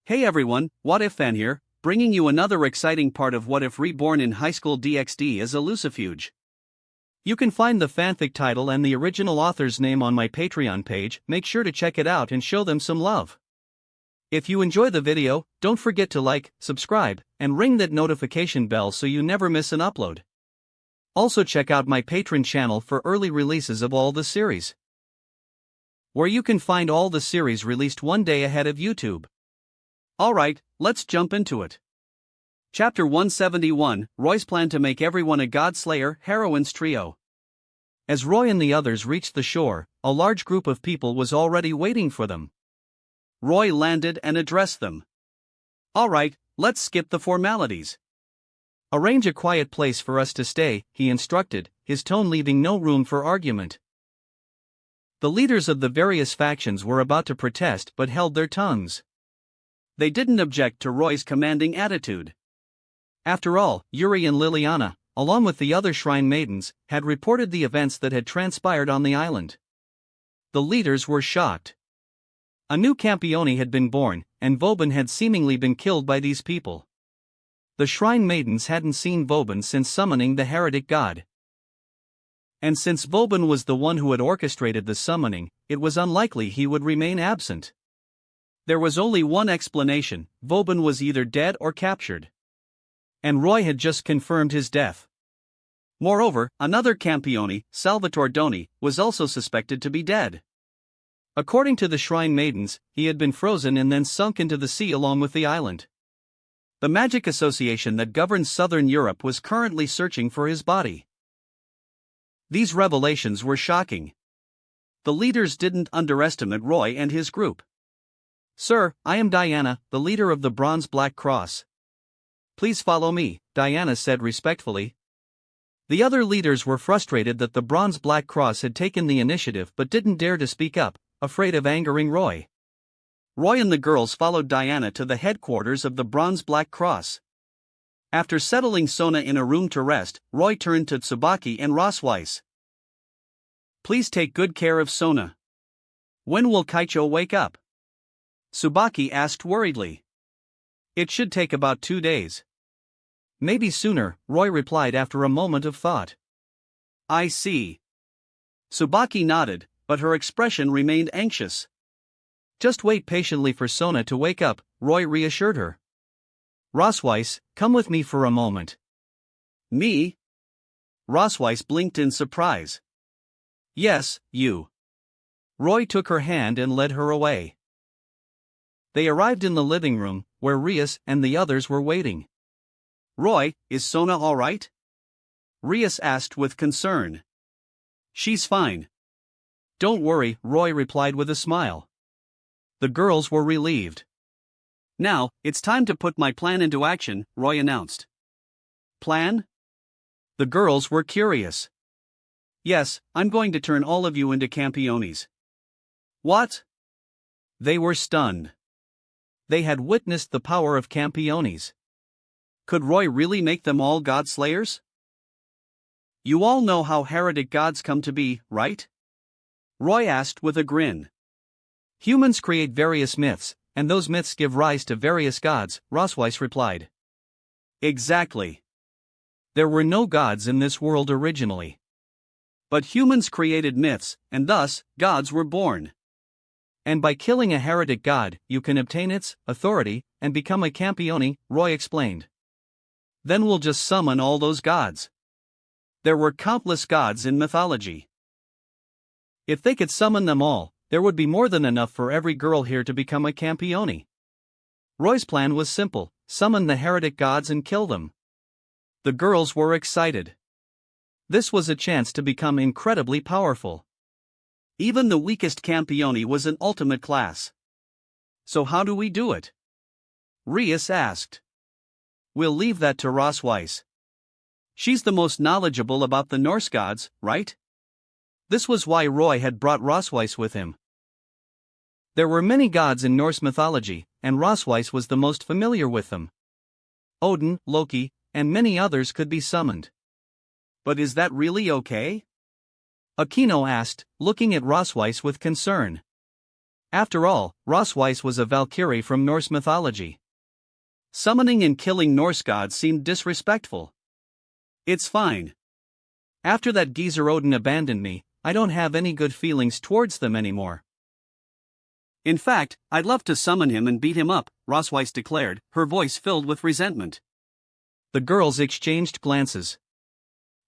Hey everyone, What If Fan here, bringing you another exciting part of What If Reborn in Highschool DxD as a Lucifuge. You can find the fanfic title and the original author's name on my Patreon page. Make sure to check it out and show them some love. If you enjoy the video, don't forget to like, subscribe, and ring that notification bell so you never miss an upload. Also check out my Patreon channel for early releases of all the series, where you can find all the series released one day ahead of YouTube. Alright, let's jump into it. Chapter 171, Roy's plan to make everyone a God Slayer heroines trio. As Roy and the others reached the shore, a large group of people was already waiting for them. Roy landed and addressed them. Alright, let's skip the formalities. Arrange a quiet place for us to stay, he instructed, his tone leaving no room for argument. The leaders of the various factions were about to protest but held their tongues. They didn't object to Roy's commanding attitude. After all, Yuri and Liliana, along with the other shrine maidens, had reported the events that had transpired on the island. The leaders were shocked. A new Campione had been born, and Vauban had seemingly been killed by these people. The shrine maidens hadn't seen Vauban since summoning the heretic god. And since Vauban was the one who had orchestrated the summoning, it was unlikely he would remain absent. There was only one explanation: Vauban was either dead or captured. And Roy had just confirmed his death. Moreover, another Campione, Salvatore Doni, was also suspected to be dead. According to the shrine maidens, he had been frozen and then sunk into the sea along with the island. The magic association that governs southern Europe was currently searching for his body. These revelations were shocking. The leaders didn't underestimate Roy and his group. "Sir, I am Diana, the leader of the Bronze Black Cross. Please follow me," Diana said respectfully. The other leaders were frustrated that the Bronze Black Cross had taken the initiative but didn't dare to speak up, afraid of angering Roy. Roy and the girls followed Diana to the headquarters of the Bronze Black Cross. After settling Sona in a room to rest, Roy turned to Tsubaki and Rosweiss. "Please take good care of Sona. When will Kaicho wake up?" Tsubaki asked worriedly. "It should take about 2 days. Maybe sooner," Roy replied after a moment of thought. "I see." Tsubaki nodded, but her expression remained anxious. "Just wait patiently for Sona to wake up," Roy reassured her. "Rosweiss, come with me for a moment." "Me?" Rosweiss blinked in surprise. "Yes, you." Roy took her hand and led her away. They arrived in the living room, where Rias and the others were waiting. "Roy, is Sona all right?" Rias asked with concern. "She's fine. Don't worry," Roy replied with a smile. The girls were relieved. "Now, it's time to put my plan into action," Roy announced. "Plan?" The girls were curious. "Yes, I'm going to turn all of you into Campiones." "What?" They were stunned. They had witnessed the power of Campiones. Could Roy really make them all God Slayers? "You all know how heretic gods come to be, right?" Roy asked with a grin. "Humans create various myths, and those myths give rise to various gods," Rosweiss replied. "Exactly. There were no gods in this world originally. But humans created myths, and thus, gods were born. And by killing a heretic god, you can obtain its authority and become a Campione," Roy explained. "Then we'll just summon all those gods." There were countless gods in mythology. If they could summon them all, there would be more than enough for every girl here to become a Campione. Roy's plan was simple: summon the heretic gods and kill them. The girls were excited. This was a chance to become incredibly powerful. Even the weakest Campione was an ultimate class. "So how do we do it?" Rias asked. "We'll leave that to Rosweiss. She's the most knowledgeable about the Norse gods, right?" This was why Roy had brought Rosweiss with him. There were many gods in Norse mythology, and Rosweiss was the most familiar with them. Odin, Loki, and many others could be summoned. "But is that really okay?" Aquino asked, looking at Rosweiss with concern. After all, Rosweiss was a Valkyrie from Norse mythology. Summoning and killing Norse gods seemed disrespectful. It's fine. After that geezer Odin abandoned me, I don't have any good feelings towards them anymore. In fact, I'd love to summon him and beat him up, Rosweiss declared, her voice filled with resentment. The girls exchanged glances.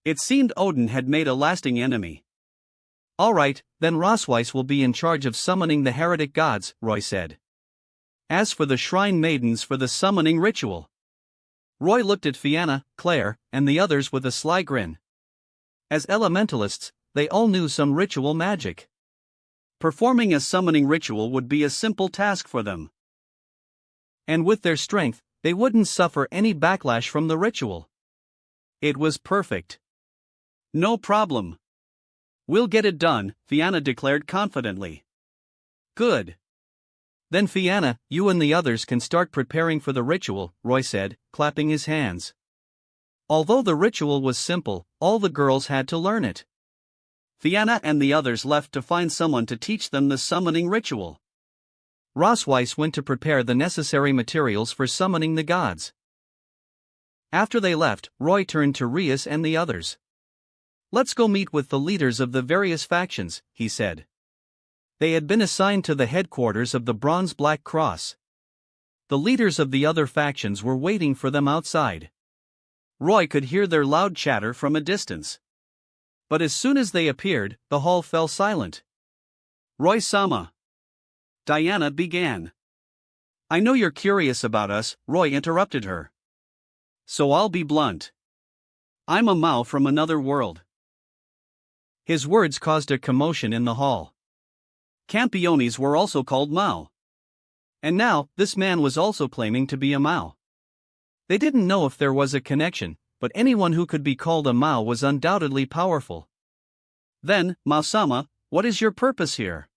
It seemed Odin had made a lasting enemy. All right, then Rosweiss will be in charge of summoning the heretic gods, Roy said. As for the shrine maidens for the summoning ritual. Roy looked at Fianna, Claire, and the others with a sly grin. As elementalists, they all knew some ritual magic. Performing a summoning ritual would be a simple task for them. And with their strength, they wouldn't suffer any backlash from the ritual. It was perfect. No problem. We'll get it done, Fianna declared confidently. Good. Then Fianna, you and the others can start preparing for the ritual, Roy said, clapping his hands. Although the ritual was simple, all the girls had to learn it. Fianna and the others left to find someone to teach them the summoning ritual. Rosweiss went to prepare the necessary materials for summoning the gods. After they left, Roy turned to Rias and the others. Let's go meet with the leaders of the various factions, he said. They had been assigned to the headquarters of the Bronze Black Cross. The leaders of the other factions were waiting for them outside. Roy could hear their loud chatter from a distance. But as soon as they appeared, the hall fell silent. Roy-sama. Diana began. I know you're curious about us, Roy interrupted her. So I'll be blunt. I'm a Mao from another world. His words caused a commotion in the hall. Campiones were also called Mao. And now, this man was also claiming to be a Mao. They didn't know if there was a connection, but anyone who could be called a Mao was undoubtedly powerful. Then, Mao-sama, what is your purpose here?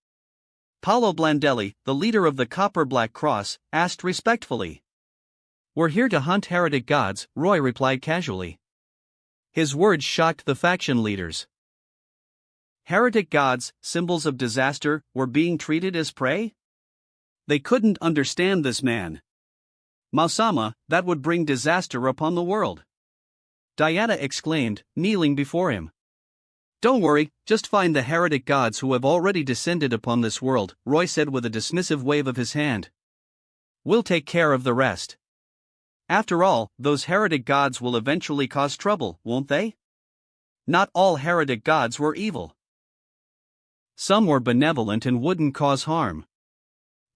Paolo Blandelli, the leader of the Copper Black Cross, asked respectfully. We're here to hunt heretic gods, Roy replied casually. His words shocked the faction leaders. Heretic gods, symbols of disaster, were being treated as prey? They couldn't understand this man. Mao-sama, that would bring disaster upon the world. Diana exclaimed, kneeling before him. Don't worry, just find the heretic gods who have already descended upon this world, Roy said with a dismissive wave of his hand. We'll take care of the rest. After all, those heretic gods will eventually cause trouble, won't they? Not all heretic gods were evil. Some were benevolent and wouldn't cause harm.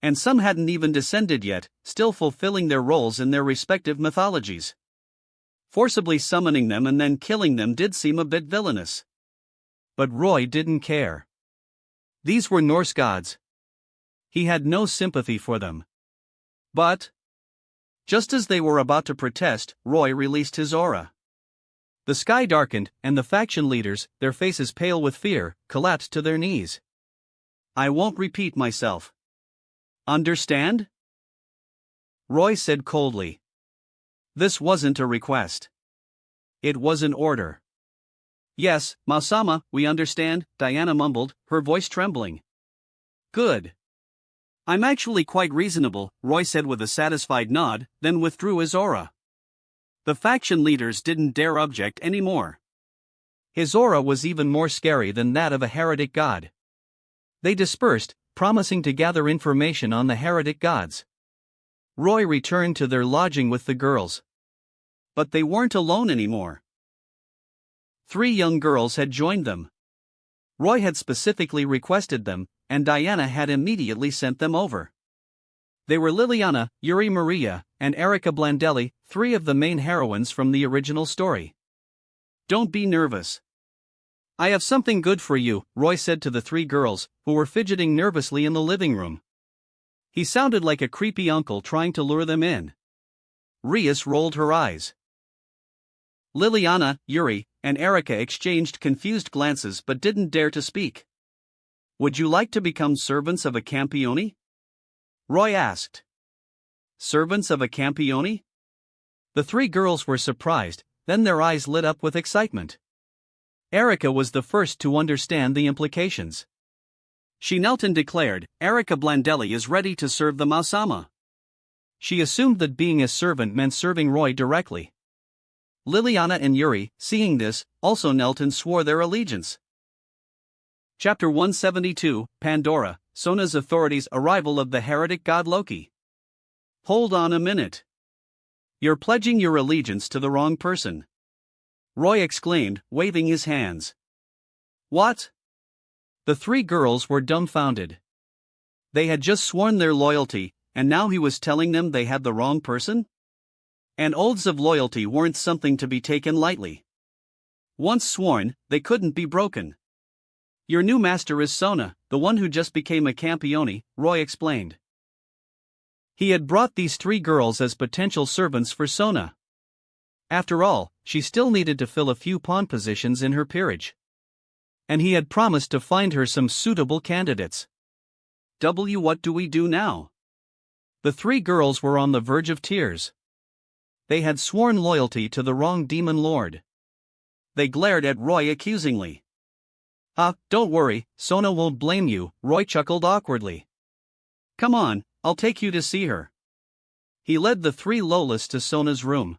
And some hadn't even descended yet, still fulfilling their roles in their respective mythologies. Forcibly summoning them and then killing them did seem a bit villainous. But Roy didn't care. These were Norse gods. He had no sympathy for them. But, just as they were about to protest, Roy released his aura. The sky darkened, and the faction leaders, their faces pale with fear, collapsed to their knees. I won't repeat myself. Understand? Roy said coldly. This wasn't a request. It was an order. Yes, Mao-sama, we understand, Diana mumbled, her voice trembling. Good. I'm actually quite reasonable, Roy said with a satisfied nod, then withdrew his aura. The faction leaders didn't dare object anymore. His aura was even more scary than that of a heretic god. They dispersed, promising to gather information on the heretic gods. Roy returned to their lodging with the girls. But they weren't alone anymore. 3 young girls had joined them. Roy had specifically requested them, and Diana had immediately sent them over. They were Liliana, Yuri Maria, and Erica Blandelli, 3 of the main heroines from the original story. Don't be nervous. I have something good for you, Roy said to the 3 girls, who were fidgeting nervously in the living room. He sounded like a creepy uncle trying to lure them in. Rias rolled her eyes. Liliana, Yuri, and Erica exchanged confused glances but didn't dare to speak. Would you like to become servants of a Campione? Roy asked. Servants of a Campione? The 3 girls were surprised, then their eyes lit up with excitement. Erica was the first to understand the implications. She knelt and declared, "Erica Blandelli is ready to serve the Mausama." She assumed that being a servant meant serving Roy directly. Liliana and Yuri, seeing this, also knelt and swore their allegiance. Chapter 172, Pandora, Sona's authorities' arrival of the heretic god Loki. Hold on a minute. You're pledging your allegiance to the wrong person. Roy exclaimed, waving his hands. What? The three girls were dumbfounded. They had just sworn their loyalty, and now he was telling them they had the wrong person? And oaths of loyalty weren't something to be taken lightly. Once sworn, they couldn't be broken. Your new master is Sona, the one who just became a Campione, Roy explained. He had brought these three girls as potential servants for Sona. After all, she still needed to fill a few pawn positions in her peerage. And he had promised to find her some suitable candidates. What do we do now? The three girls were on the verge of tears. They had sworn loyalty to the wrong demon lord. They glared at Roy accusingly. Don't worry, Sona won't blame you, Roy chuckled awkwardly. Come on, I'll take you to see her. He led the three Lolas to Sona's room.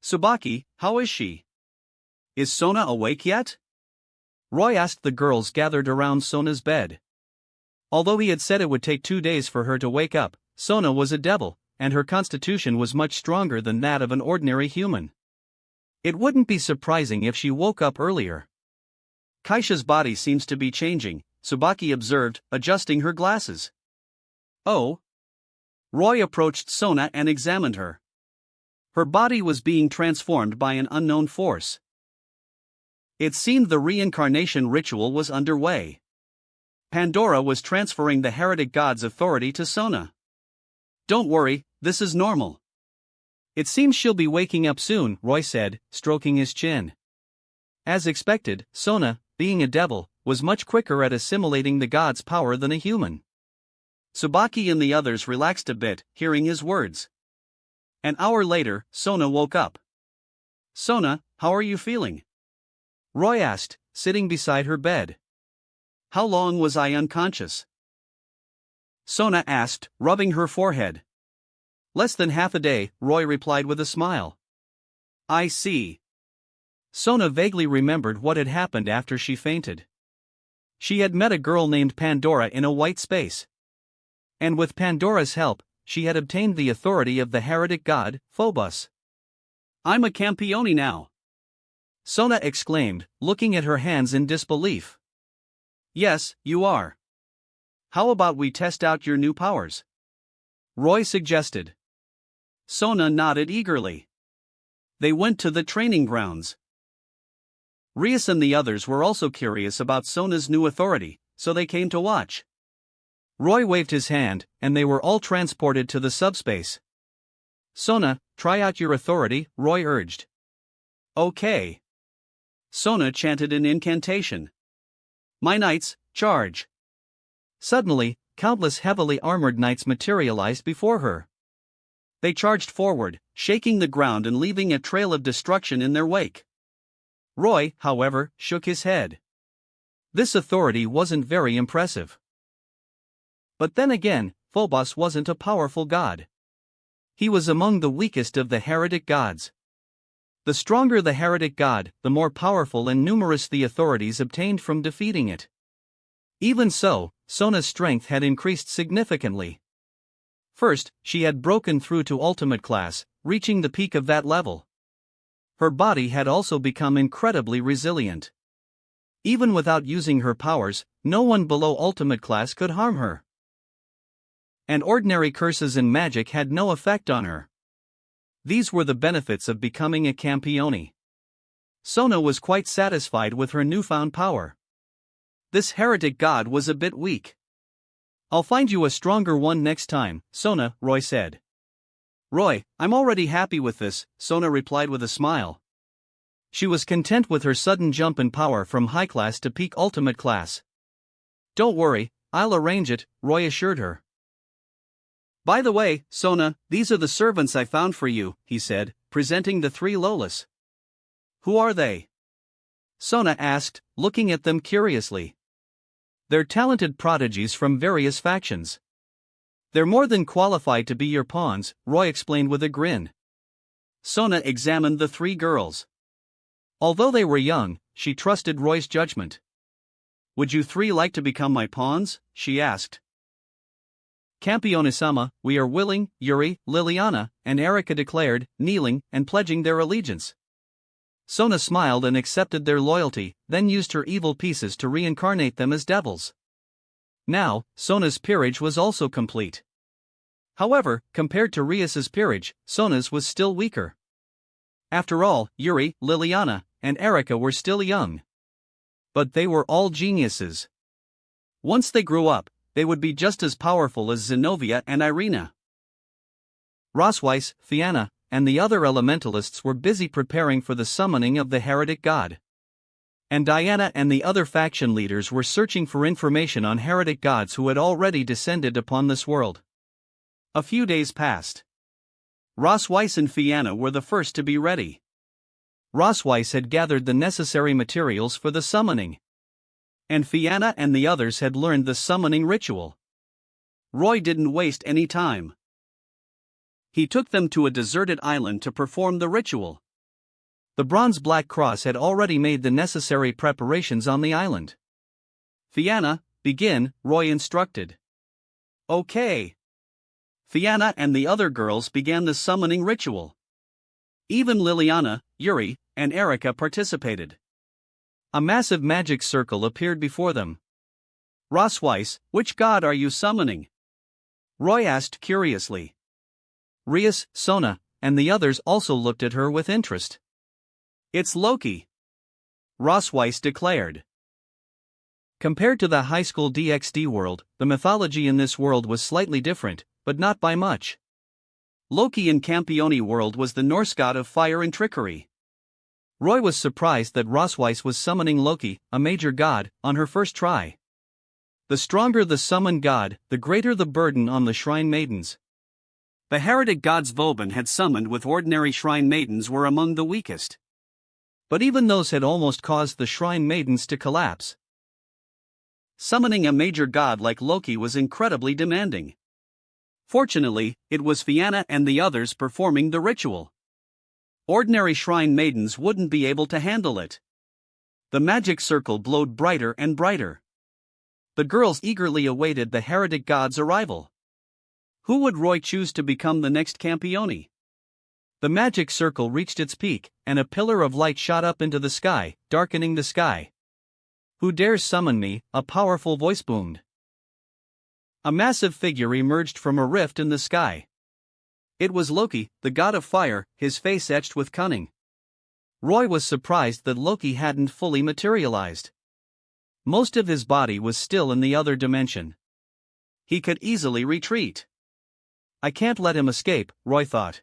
Tsubaki, how is she? Is Sona awake yet? Roy asked the girls gathered around Sona's bed. Although he had said it would take 2 days for her to wake up, Sona was a devil, and her constitution was much stronger than that of an ordinary human. It wouldn't be surprising if she woke up earlier. Kaisha's body seems to be changing, Tsubaki observed, adjusting her glasses. Oh? Roy approached Sona and examined her. Her body was being transformed by an unknown force. It seemed the reincarnation ritual was underway. Pandora was transferring the heretic god's authority to Sona. Don't worry, this is normal. It seems she'll be waking up soon, Roy said, stroking his chin. As expected, Sona, being a devil, was much quicker at assimilating the god's power than a human. Tsubaki and the others relaxed a bit, hearing his words. An hour later, Sona woke up. Sona, how are you feeling? Roy asked, sitting beside her bed. How long was I unconscious? Sona asked, rubbing her forehead. Less than half a day, Roy replied with a smile. I see. Sona vaguely remembered what had happened after she fainted. She had met a girl named Pandora in a white space. And with Pandora's help, she had obtained the authority of the heretic god, Phobos. I'm a Campione now. Sona exclaimed, looking at her hands in disbelief. Yes, you are. How about we test out your new powers? Roy suggested. Sona nodded eagerly. They went to the training grounds. Rias and the others were also curious about Sona's new authority, so they came to watch. Roy waved his hand, and they were all transported to the subspace. Sona, try out your authority, Roy urged. Okay. Sona chanted an incantation. My knights, charge. Suddenly, countless heavily armored knights materialized before her. They charged forward, shaking the ground and leaving a trail of destruction in their wake. Roy, however, shook his head. This authority wasn't very impressive. But then again, Phobos wasn't a powerful god. He was among the weakest of the heretic gods. The stronger the heretic god, the more powerful and numerous the authorities obtained from defeating it. Even so, Sona's strength had increased significantly. First, she had broken through to ultimate class, reaching the peak of that level. Her body had also become incredibly resilient. Even without using her powers, no one below ultimate class could harm her. And ordinary curses and magic had no effect on her. These were the benefits of becoming a Campione. Sona was quite satisfied with her newfound power. This heretic god was a bit weak. I'll find you a stronger one next time, Sona, Roy said. Roy, I'm already happy with this, Sona replied with a smile. She was content with her sudden jump in power from high class to peak ultimate class. Don't worry, I'll arrange it, Roy assured her. By the way, Sona, these are the servants I found for you, he said, presenting the three Lolas. Who are they? Sona asked, looking at them curiously. They're talented prodigies from various factions. They're more than qualified to be your pawns, Roy explained with a grin. Sona examined the three girls. Although they were young, she trusted Roy's judgment. Would you three like to become my pawns? She asked. Campione-sama, we are willing, Yuri, Liliana, and Erika declared, kneeling and pledging their allegiance. Sona smiled and accepted their loyalty, then used her evil pieces to reincarnate them as devils. Now, Sona's peerage was also complete. However, compared to Rias's peerage, Sona's was still weaker. After all, Yuri, Liliana, and Erika were still young. But they were all geniuses. Once they grew up, they would be just as powerful as Zenobia and Irina. Rosweiss, Fianna, and the other elementalists were busy preparing for the summoning of the heretic god. And Diana and the other faction leaders were searching for information on heretic gods who had already descended upon this world. A few days passed. Rosweiss and Fianna were the first to be ready. Rosweiss had gathered the necessary materials for the summoning. And Fianna and the others had learned the summoning ritual. Roy didn't waste any time. He took them to a deserted island to perform the ritual. The bronze black cross had already made the necessary preparations on the island. Fianna, begin, Roy instructed. Okay. Fianna and the other girls began the summoning ritual. Even Liliana, Yuri, and Erika participated. A massive magic circle appeared before them. Rosweiss, which god are you summoning? Roy asked curiously. Rias, Sona, and the others also looked at her with interest. It's Loki, Rosweiss declared. Compared to the Highschool DxD world, the mythology in this world was slightly different, but not by much. Loki in Campione world was the Norse god of fire and trickery. Roy was surprised that Rosweiss was summoning Loki, a major god, on her first try. The stronger the summoned god, the greater the burden on the shrine maidens. The heretic gods Vauban had summoned with ordinary shrine maidens were among the weakest. But even those had almost caused the shrine maidens to collapse. Summoning a major god like Loki was incredibly demanding. Fortunately, it was Fianna and the others performing the ritual. Ordinary shrine maidens wouldn't be able to handle it. The magic circle glowed brighter and brighter. The girls eagerly awaited the heretic god's arrival. Who would Roy choose to become the next Campione? The magic circle reached its peak, and a pillar of light shot up into the sky, darkening the sky. Who dares summon me? A powerful voice boomed. A massive figure emerged from a rift in the sky. It was Loki, the god of fire, his face etched with cunning. Roy was surprised that Loki hadn't fully materialized. Most of his body was still in the other dimension. He could easily retreat. I can't let him escape, Roy thought.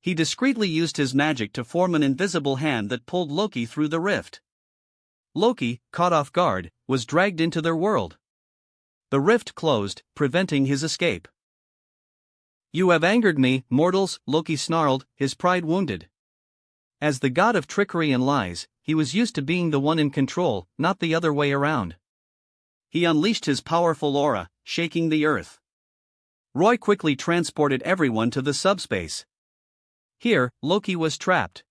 He discreetly used his magic to form an invisible hand that pulled Loki through the rift. Loki, caught off guard, was dragged into their world. The rift closed, preventing his escape. You have angered me, mortals, Loki snarled, his pride wounded. As the god of trickery and lies, he was used to being the one in control, not the other way around. He unleashed his powerful aura, shaking the earth. Roy quickly transported everyone to the subspace. Here, Loki was trapped.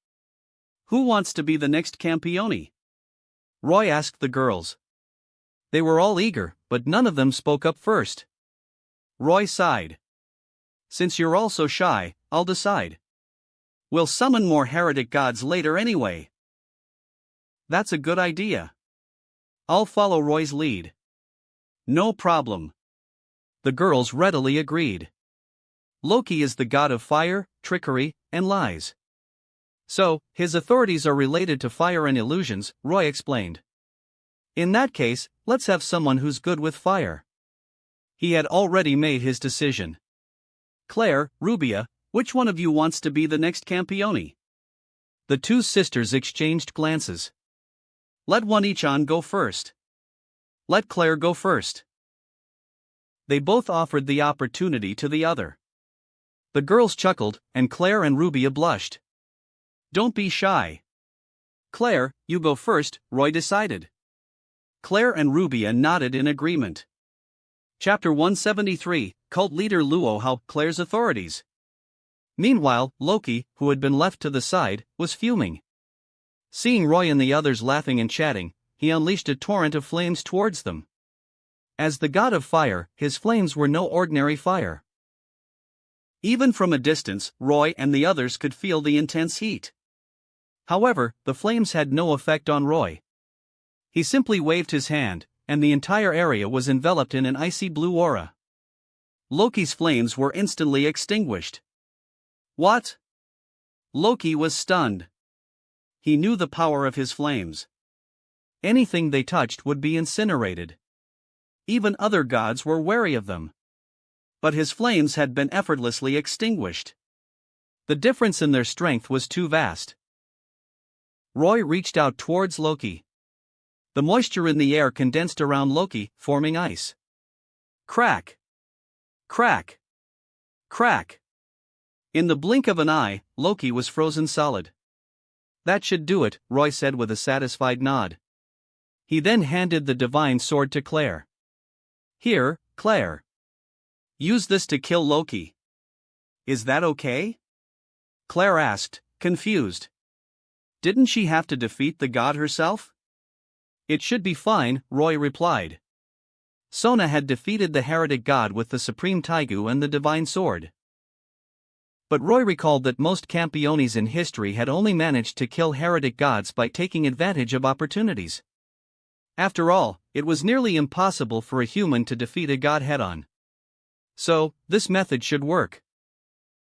Who wants to be the next Campione? Roy asked the girls. They were all eager, but none of them spoke up first. Roy sighed. Since you're all so shy, I'll decide. We'll summon more heretic gods later anyway. That's a good idea. I'll follow Roy's lead. No problem. The girls readily agreed. Loki is the god of fire, trickery, and lies. So, his authorities are related to fire and illusions, Roy explained. In that case, let's have someone who's good with fire. He had already made his decision. Claire, Rubia, which one of you wants to be the next Campione? The two sisters exchanged glances. Let one each go first. Let Claire go first. They both offered the opportunity to the other. The girls chuckled, and Claire and Rubia blushed. Don't be shy. Claire, you go first, Roy decided. Claire and Rubia nodded in agreement. Chapter 173, Cult Leader Luo Hao, Claire's Authorities. Meanwhile, Loki, who had been left to the side, was fuming. Seeing Roy and the others laughing and chatting, he unleashed a torrent of flames towards them. As the god of fire, his flames were no ordinary fire. Even from a distance, Roy and the others could feel the intense heat. However, the flames had no effect on Roy. He simply waved his hand, and the entire area was enveloped in an icy blue aura. Loki's flames were instantly extinguished. What? Loki was stunned. He knew the power of his flames. Anything they touched would be incinerated. Even other gods were wary of them. But his flames had been effortlessly extinguished. The difference in their strength was too vast. Roy reached out towards Loki. The moisture in the air condensed around Loki, forming ice. Crack! Crack! Crack! In the blink of an eye, Loki was frozen solid. That should do it, Roy said with a satisfied nod. He then handed the divine sword to Claire. Here, Claire. Use this to kill Loki. Is that okay? Claire asked, confused. Didn't she have to defeat the god herself? It should be fine, Roy replied. Sona had defeated the heretic god with the supreme Taigu and the divine sword. But Roy recalled that most Campiones in history had only managed to kill heretic gods by taking advantage of opportunities. After all, it was nearly impossible for a human to defeat a god head-on. So, this method should work.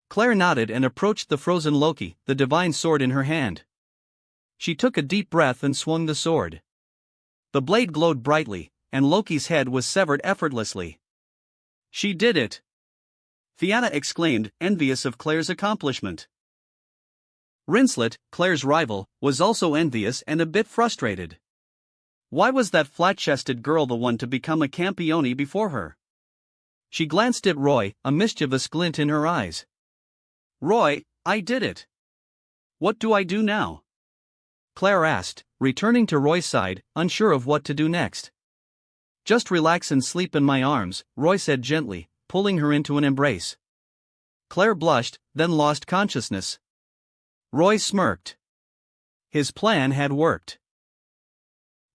Claire nodded and approached the frozen Loki, the divine sword in her hand. She took a deep breath and swung the sword. The blade glowed brightly, and Loki's head was severed effortlessly. She did it! Fiona exclaimed, envious of Claire's accomplishment. Rinslet, Claire's rival, was also envious and a bit frustrated. Why was that flat-chested girl the one to become a Campione before her? She glanced at Roy, a mischievous glint in her eyes. Roy, I did it. What do I do now? Claire asked, returning to Roy's side, unsure of what to do next. Just relax and sleep in my arms, Roy said gently, pulling her into an embrace. Claire blushed, then lost consciousness. Roy smirked. His plan had worked.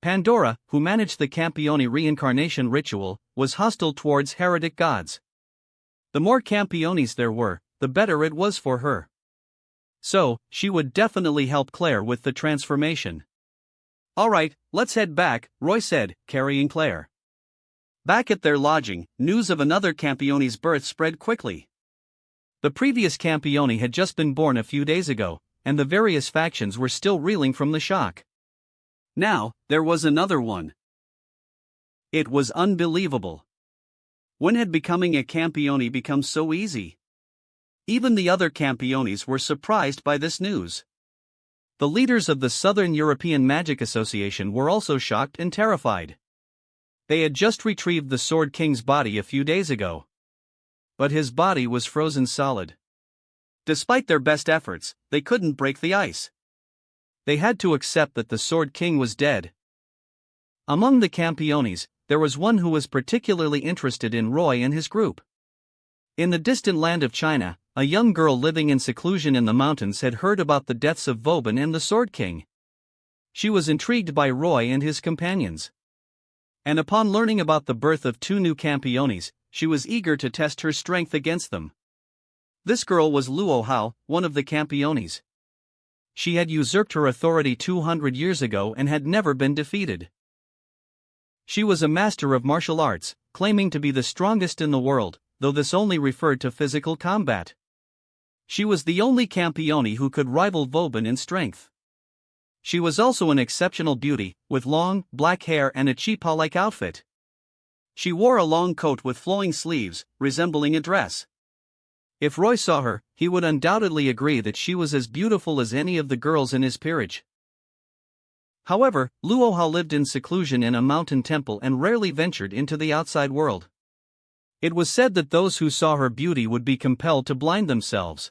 Pandora, who managed the Campione reincarnation ritual, was hostile towards heretic gods. The more Campiones there were, the better it was for her. So, she would definitely help Claire with the transformation. Alright, let's head back, Roy said, carrying Claire. Back at their lodging, news of another Campione's birth spread quickly. The previous Campione had just been born a few days ago, and the various factions were still reeling from the shock. Now, there was another one. It was unbelievable. When had becoming a Campione become so easy? Even the other Campiones were surprised by this news. The leaders of the Southern European Magic Association were also shocked and terrified. They had just retrieved the Sword King's body a few days ago. But his body was frozen solid. Despite their best efforts, they couldn't break the ice. They had to accept that the Sword King was dead. Among the Campiones, there was one who was particularly interested in Roy and his group. In the distant land of China, a young girl living in seclusion in the mountains had heard about the deaths of Vauban and the Sword King. She was intrigued by Roy and his companions. And upon learning about the birth of two new Campiones, she was eager to test her strength against them. This girl was Luo Hao, one of the Campiones. She had usurped her authority 200 years ago and had never been defeated. She was a master of martial arts, claiming to be the strongest in the world, though this only referred to physical combat. She was the only Campione who could rival Vauban in strength. She was also an exceptional beauty, with long, black hair and a cheetah-like outfit. She wore a long coat with flowing sleeves, resembling a dress. If Roy saw her, he would undoubtedly agree that she was as beautiful as any of the girls in his peerage. However, Luo Hao lived in seclusion in a mountain temple and rarely ventured into the outside world. It was said that those who saw her beauty would be compelled to blind themselves.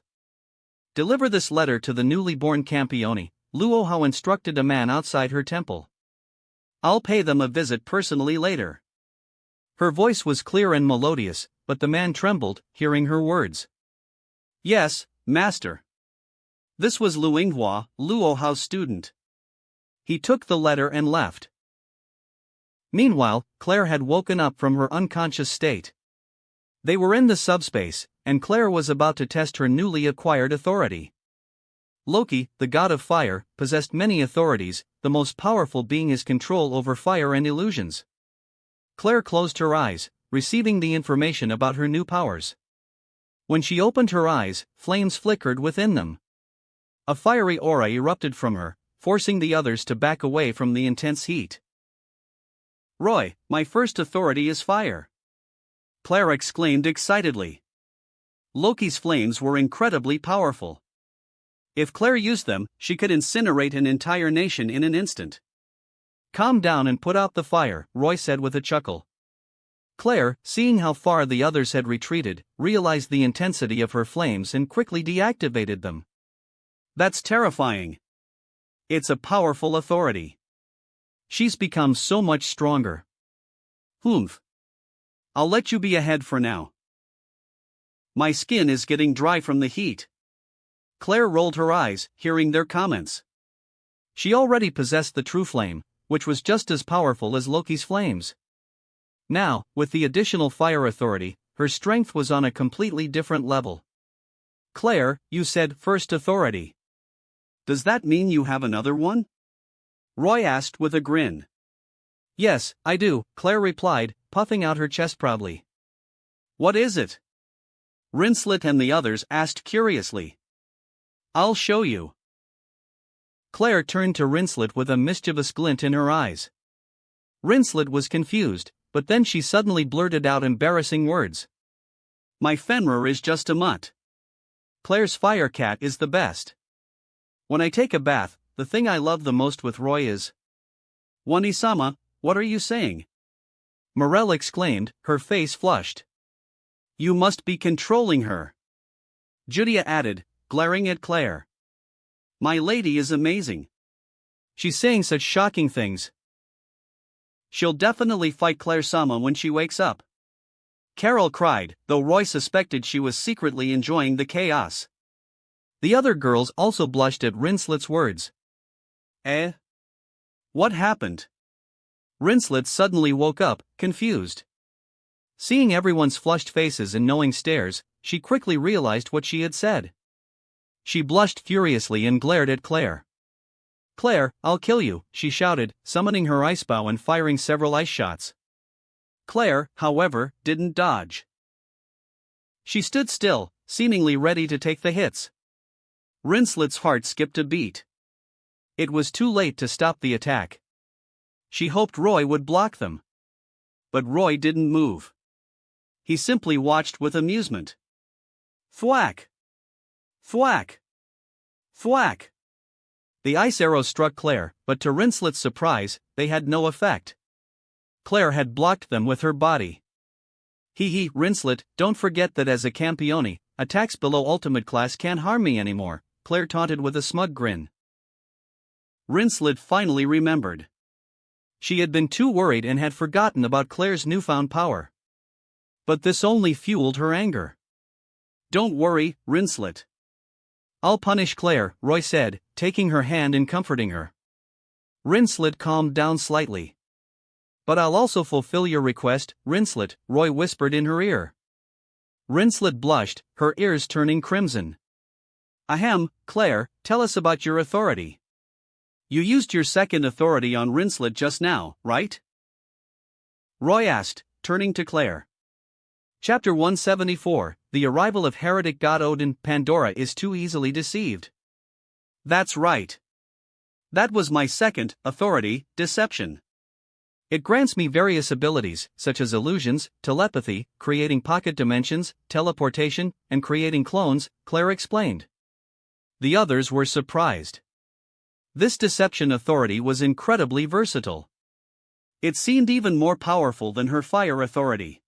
Deliver this letter to the newly born Campione, Luo Hao instructed a man outside her temple. I'll pay them a visit personally later. Her voice was clear and melodious, but the man trembled, hearing her words. Yes, master. This was Lu Yinghua, Luo Hao's student. He took the letter and left. Meanwhile, Claire had woken up from her unconscious state. They were in the subspace, and Claire was about to test her newly acquired authority. Loki, the god of fire, possessed many authorities, the most powerful being his control over fire and illusions. Claire closed her eyes, receiving the information about her new powers. When she opened her eyes, flames flickered within them. A fiery aura erupted from her, forcing the others to back away from the intense heat. Roy, my first authority is fire! Claire exclaimed excitedly. Loki's flames were incredibly powerful. If Claire used them, she could incinerate an entire nation in an instant. Calm down and put out the fire, Roy said with a chuckle. Claire, seeing how far the others had retreated, realized the intensity of her flames and quickly deactivated them. That's terrifying. It's a powerful authority. She's become so much stronger. Humph. I'll let you be ahead for now. My skin is getting dry from the heat. Claire rolled her eyes, hearing their comments. She already possessed the true flame, which was just as powerful as Loki's flames. Now, with the additional fire authority, her strength was on a completely different level. Claire, you said first authority. Does that mean you have another one? Roy asked with a grin. Yes, I do, Claire replied, puffing out her chest proudly. What is it? Rinslet and the others asked curiously. I'll show you. Claire turned to Rinslet with a mischievous glint in her eyes. Rinslet was confused, but then she suddenly blurted out embarrassing words. My Fenrir is just a mutt. Claire's fire cat is the best. When I take a bath, the thing I love the most with Roy is... Wani-sama, what are you saying? Morel exclaimed, her face flushed. You must be controlling her. Judia added, glaring at Claire. My lady is amazing. She's saying such shocking things. She'll definitely fight Claire-sama when she wakes up. Carol cried, though Roy suspected she was secretly enjoying the chaos. The other girls also blushed at Rinslet's words. Eh? What happened? Rinslet suddenly woke up, confused. Seeing everyone's flushed faces and knowing stares, she quickly realized what she had said. She blushed furiously and glared at Claire. Claire, I'll kill you, she shouted, summoning her ice bow and firing several ice shots. Claire, however, didn't dodge. She stood still, seemingly ready to take the hits. Rinslet's heart skipped a beat. It was too late to stop the attack. She hoped Roy would block them. But Roy didn't move. He simply watched with amusement. Thwack! Thwack! Thwack! The ice arrows struck Claire, but to Rinslet's surprise, they had no effect. Claire had blocked them with her body. Hee, Rinslet, don't forget that as a campione, attacks below ultimate class can't harm me anymore, Claire taunted with a smug grin. Rinslet finally remembered. She had been too worried and had forgotten about Claire's newfound power. But this only fueled her anger. Don't worry, Rinslet. I'll punish Claire, Roy said, taking her hand and comforting her. Rinslet calmed down slightly. But I'll also fulfill your request, Rinslet, Roy whispered in her ear. Rinslet blushed, her ears turning crimson. Ahem, Claire, tell us about your authority. You used your second authority on Rinslet just now, right? Roy asked, turning to Claire. Chapter 174, The Arrival of Heretic God Odin. Pandora is too easily deceived. That's right. That was my second authority, deception. It grants me various abilities, such as illusions, telepathy, creating pocket dimensions, teleportation, and creating clones, Claire explained. The others were surprised. This deception authority was incredibly versatile. It seemed even more powerful than her fire authority.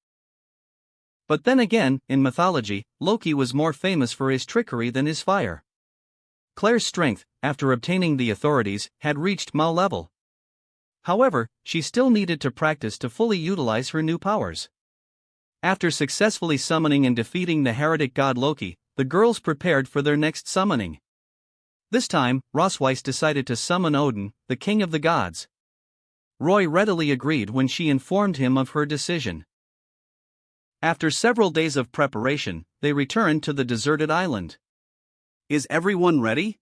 But then again, in mythology, Loki was more famous for his trickery than his fire. Claire's strength, after obtaining the authorities, had reached Ma level. However, she still needed to practice to fully utilize her new powers. After successfully summoning and defeating the heretic god Loki, the girls prepared for their next summoning. This time, Rosweiss decided to summon Odin, the king of the gods. Roy readily agreed when she informed him of her decision. After several days of preparation, they returned to the deserted island. "Is everyone ready?"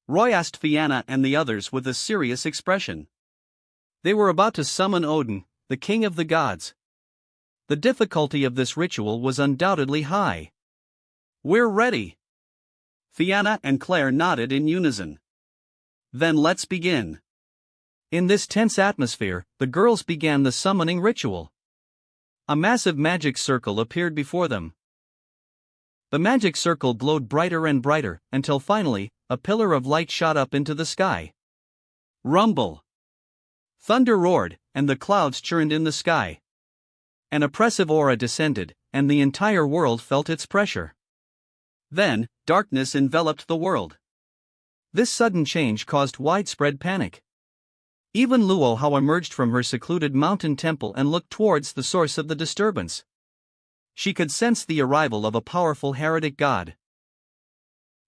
Roy asked Fianna and the others with a serious expression. They were about to summon Odin, the king of the gods. The difficulty of this ritual was undoubtedly high. "We're ready." Fianna and Claire nodded in unison. "Then let's begin." In this tense atmosphere, the girls began the summoning ritual. A massive magic circle appeared before them. The magic circle glowed brighter and brighter, until finally, a pillar of light shot up into the sky. Rumble! Thunder roared, and the clouds churned in the sky. An oppressive aura descended, and the entire world felt its pressure. Then, darkness enveloped the world. This sudden change caused widespread panic. Even Luo Hao emerged from her secluded mountain temple and looked towards the source of the disturbance. She could sense the arrival of a powerful heretic god.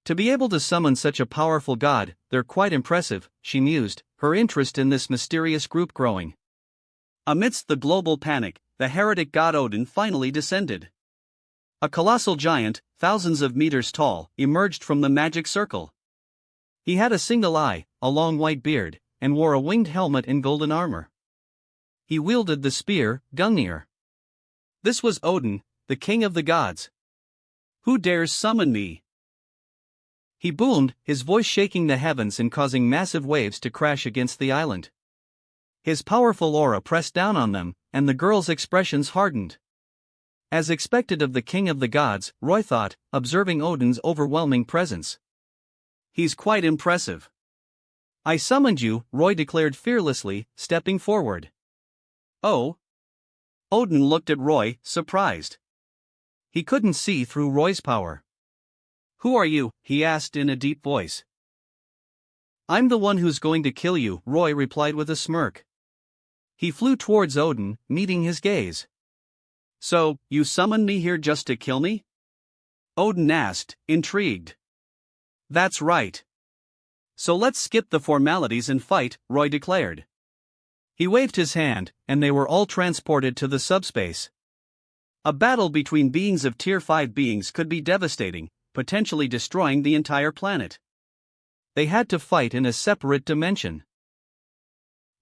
To be able to summon such a powerful god, they're quite impressive, she mused, her interest in this mysterious group growing. Amidst the global panic, the heretic god Odin finally descended. A colossal giant, thousands of meters tall, emerged from the magic circle. He had a single eye, a long white beard, and wore a winged helmet in golden armor. He wielded the spear, Gungnir. This was Odin, the king of the gods. "Who dares summon me?" He boomed, his voice shaking the heavens and causing massive waves to crash against the island. His powerful aura pressed down on them, and the girls' expressions hardened. As expected of the king of the gods, Roy thought, observing Odin's overwhelming presence. "He's quite impressive." "I summoned you," Roy declared fearlessly, stepping forward. "Oh?" Odin looked at Roy, surprised. He couldn't see through Roy's power. "Who are you?" he asked in a deep voice. "I'm the one who's going to kill you," Roy replied with a smirk. He flew towards Odin, meeting his gaze. "So, you summoned me here just to kill me?" Odin asked, intrigued. "That's right. So let's skip the formalities and fight," Roy declared. He waved his hand, and they were all transported to the subspace. A battle between beings of Tier 5 beings could be devastating, potentially destroying the entire planet. They had to fight in a separate dimension.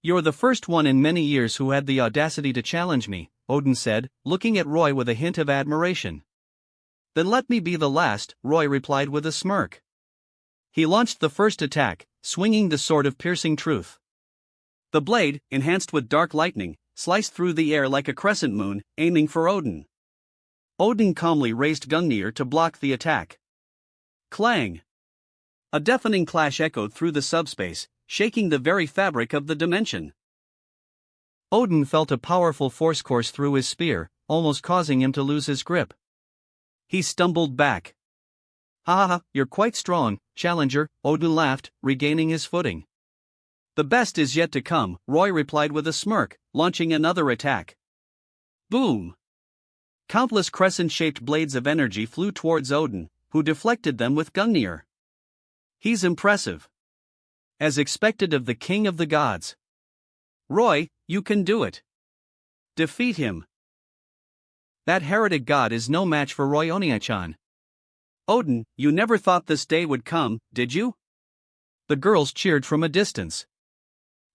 "You're the first one in many years who had the audacity to challenge me," Odin said, looking at Roy with a hint of admiration. "Then let me be the last," Roy replied with a smirk. He launched the first attack, swinging the sword of piercing truth. The blade, enhanced with dark lightning, sliced through the air like a crescent moon, aiming for Odin. Odin calmly raised Gungnir to block the attack. Clang! A deafening clash echoed through the subspace, shaking the very fabric of the dimension. Odin felt a powerful force course through his spear, almost causing him to lose his grip. He stumbled back. "Ha ha, you're quite strong, challenger," Odin laughed, regaining his footing. "The best is yet to come," Roy replied with a smirk, launching another attack. Boom! Countless crescent-shaped blades of energy flew towards Odin, who deflected them with Gungnir. "He's impressive. As expected of the king of the gods. Roy, you can do it. Defeat him." "That heretic god is no match for Roy Oniachan." "Odin, you never thought this day would come, did you?" The girls cheered from a distance.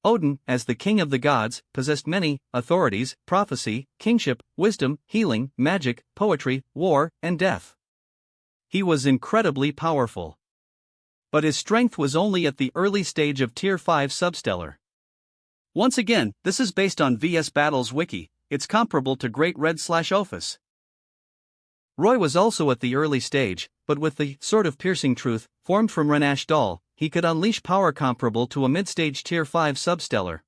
Odin, as the king of the gods, possessed many authorities: prophecy, kingship, wisdom, healing, magic, poetry, war, and death. He was incredibly powerful. But his strength was only at the early stage of Tier 5 substellar. Once again, this is based on VS Battles Wiki, it's comparable to Great Red/Ophis. Roy was also at the early stage, but with the Sword of Piercing Truth, formed from Renash Dal, he could unleash power comparable to a mid-stage Tier 5 substellar.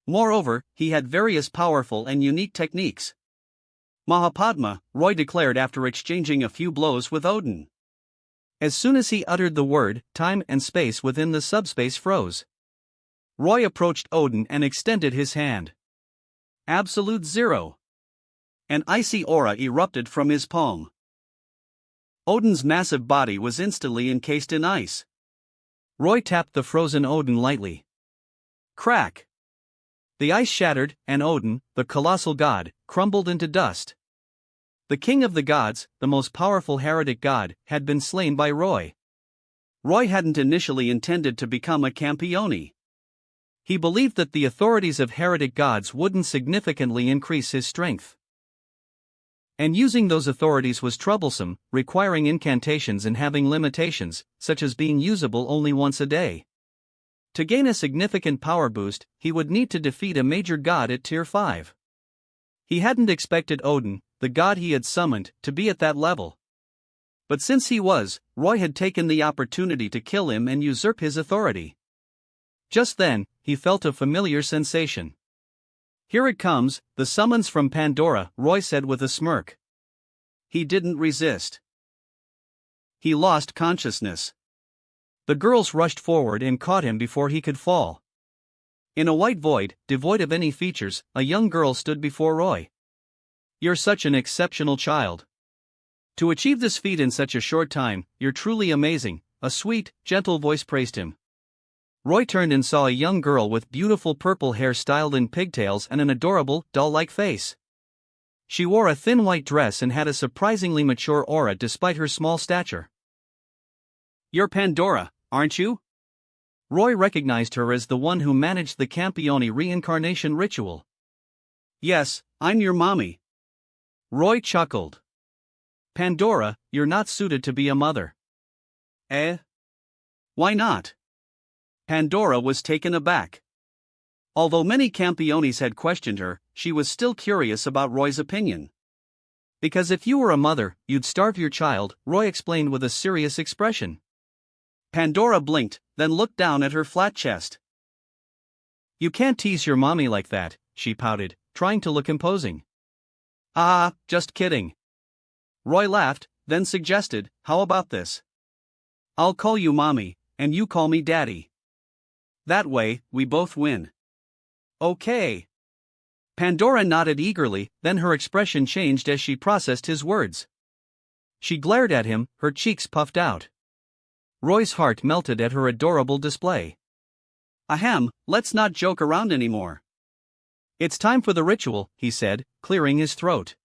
Moreover, he had various powerful and unique techniques. "Mahapadma," Roy declared after exchanging a few blows with Odin. As soon as he uttered the word, time and space within the subspace froze. Roy approached Odin and extended his hand. Absolute zero. An icy aura erupted from his palm. Odin's massive body was instantly encased in ice. Roy tapped the frozen Odin lightly. Crack! The ice shattered, and Odin, the colossal god, crumbled into dust. The king of the gods, the most powerful heretic god, had been slain by Roy. Roy hadn't initially intended to become a campione. He believed that the authorities of heretic gods wouldn't significantly increase his strength. And using those authorities was troublesome, requiring incantations and having limitations, such as being usable only once a day. To gain a significant power boost, he would need to defeat a major god at Tier 5. He hadn't expected Odin, the god he had summoned, to be at that level. But since he was, Roy had taken the opportunity to kill him and usurp his authority. Just then, he felt a familiar sensation. Here it comes, the summons from Pandora, Roy said with a smirk. He didn't resist. He lost consciousness. The girls rushed forward and caught him before he could fall. In a white void, devoid of any features, a young girl stood before Roy. You're such an exceptional child. To achieve this feat in such a short time, you're truly amazing, a sweet, gentle voice praised him. Roy turned and saw a young girl with beautiful purple hair styled in pigtails and an adorable, doll-like face. She wore a thin white dress and had a surprisingly mature aura despite her small stature. You're Pandora, aren't you? Roy recognized her as the one who managed the Campione reincarnation ritual. Yes, I'm your mommy. Roy chuckled. Pandora, you're not suited to be a mother. Eh? Why not? Pandora was taken aback. Although many Campiones had questioned her, she was still curious about Roy's opinion. Because if you were a mother, you'd starve your child, Roy explained with a serious expression. Pandora blinked, then looked down at her flat chest. You can't tease your mommy like that, she pouted, trying to look imposing. Ah, just kidding. Roy laughed, then suggested, how about this? I'll call you mommy, and you call me daddy. That way, we both win. Okay. Pandora nodded eagerly, then her expression changed as she processed his words. She glared at him, her cheeks puffed out. Roy's heart melted at her adorable display. Ahem, let's not joke around anymore. It's time for the ritual, he said, clearing his throat.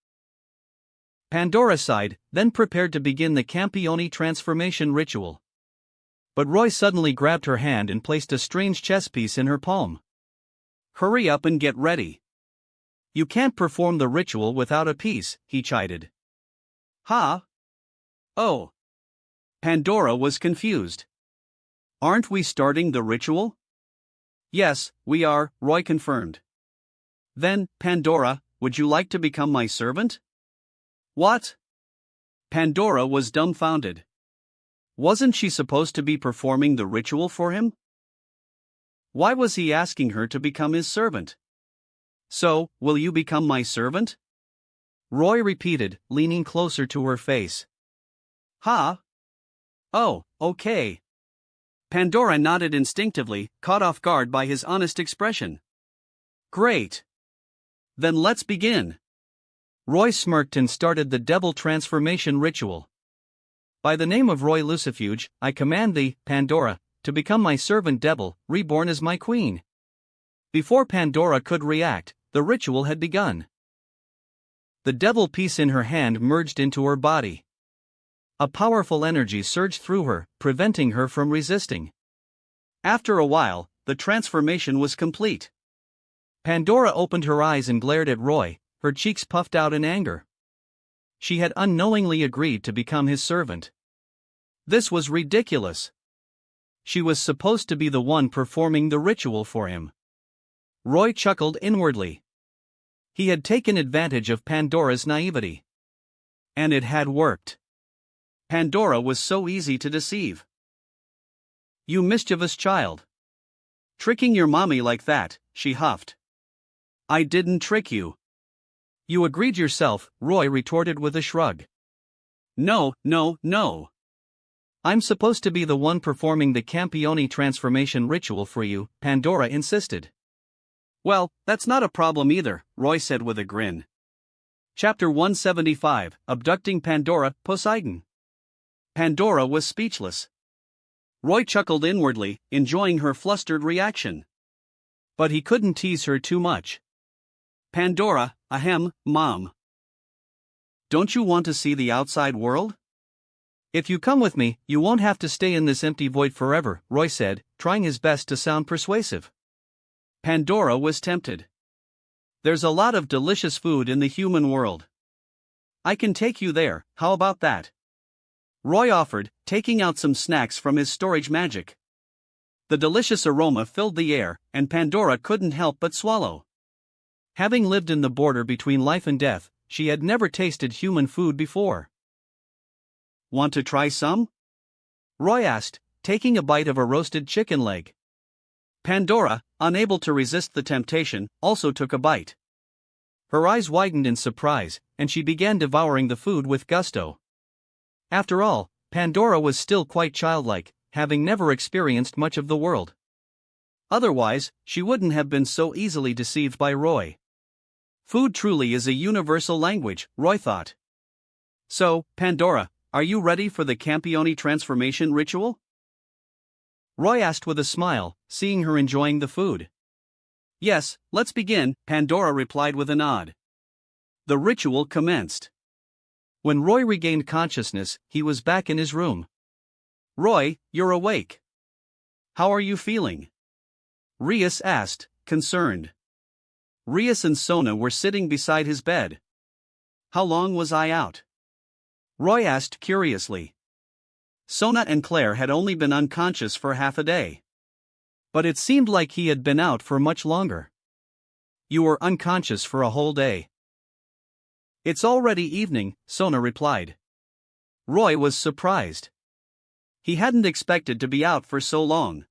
Pandora sighed, then prepared to begin the Campione transformation ritual. But Roy suddenly grabbed her hand and placed a strange chess piece in her palm. Hurry up and get ready. You can't perform the ritual without a piece, he chided. Huh? Oh. Pandora was confused. Aren't we starting the ritual? Yes, we are, Roy confirmed. Then, Pandora, would you like to become my servant? What? Pandora was dumbfounded. Wasn't she supposed to be performing the ritual for him? Why was he asking her to become his servant? So, will you become my servant? Roy repeated, leaning closer to her face. Huh? Oh, okay. Pandora nodded instinctively, caught off guard by his honest expression. Great. Then let's begin. Roy smirked and started the devil transformation ritual. By the name of Roy Lucifuge, I command thee, Pandora, to become my servant devil, reborn as my queen. Before Pandora could react, the ritual had begun. The devil piece in her hand merged into her body. A powerful energy surged through her, preventing her from resisting. After a while, the transformation was complete. Pandora opened her eyes and glared at Roy, her cheeks puffed out in anger. She had unknowingly agreed to become his servant. This was ridiculous. She was supposed to be the one performing the ritual for him. Roy chuckled inwardly. He had taken advantage of Pandora's naivety. And it had worked. Pandora was so easy to deceive. You mischievous child. Tricking your mommy like that, she huffed. I didn't trick you. You agreed yourself, Roy retorted with a shrug. No. I'm supposed to be the one performing the Campione transformation ritual for you, Pandora insisted. Well, that's not a problem either, Roy said with a grin. Chapter 175, Abducting Pandora, Poseidon. Pandora was speechless. Roy chuckled inwardly, enjoying her flustered reaction. But he couldn't tease her too much. Pandora, ahem, Mom. Don't you want to see the outside world? If you come with me, you won't have to stay in this empty void forever, Roy said, trying his best to sound persuasive. Pandora was tempted. There's a lot of delicious food in the human world. I can take you there, how about that? Roy offered, taking out some snacks from his storage magic. The delicious aroma filled the air, and Pandora couldn't help but swallow. Having lived in the border between life and death, she had never tasted human food before. Want to try some? Roy asked, taking a bite of a roasted chicken leg. Pandora, unable to resist the temptation, also took a bite. Her eyes widened in surprise, and she began devouring the food with gusto. After all, Pandora was still quite childlike, having never experienced much of the world. Otherwise, she wouldn't have been so easily deceived by Roy. Food truly is a universal language, Roy thought. So, Pandora, are you ready for the Campione transformation ritual? Roy asked with a smile, seeing her enjoying the food. Yes, let's begin, Pandora replied with a nod. The ritual commenced. When Roy regained consciousness, he was back in his room. Roy, you're awake. How are you feeling? Rias asked, concerned. Rias and Sona were sitting beside his bed. How long was I out? Roy asked curiously. Sona and Claire had only been unconscious for half a day. But it seemed like he had been out for much longer. You were unconscious for a whole day. It's already evening, Sona replied. Roy was surprised. He hadn't expected to be out for so long.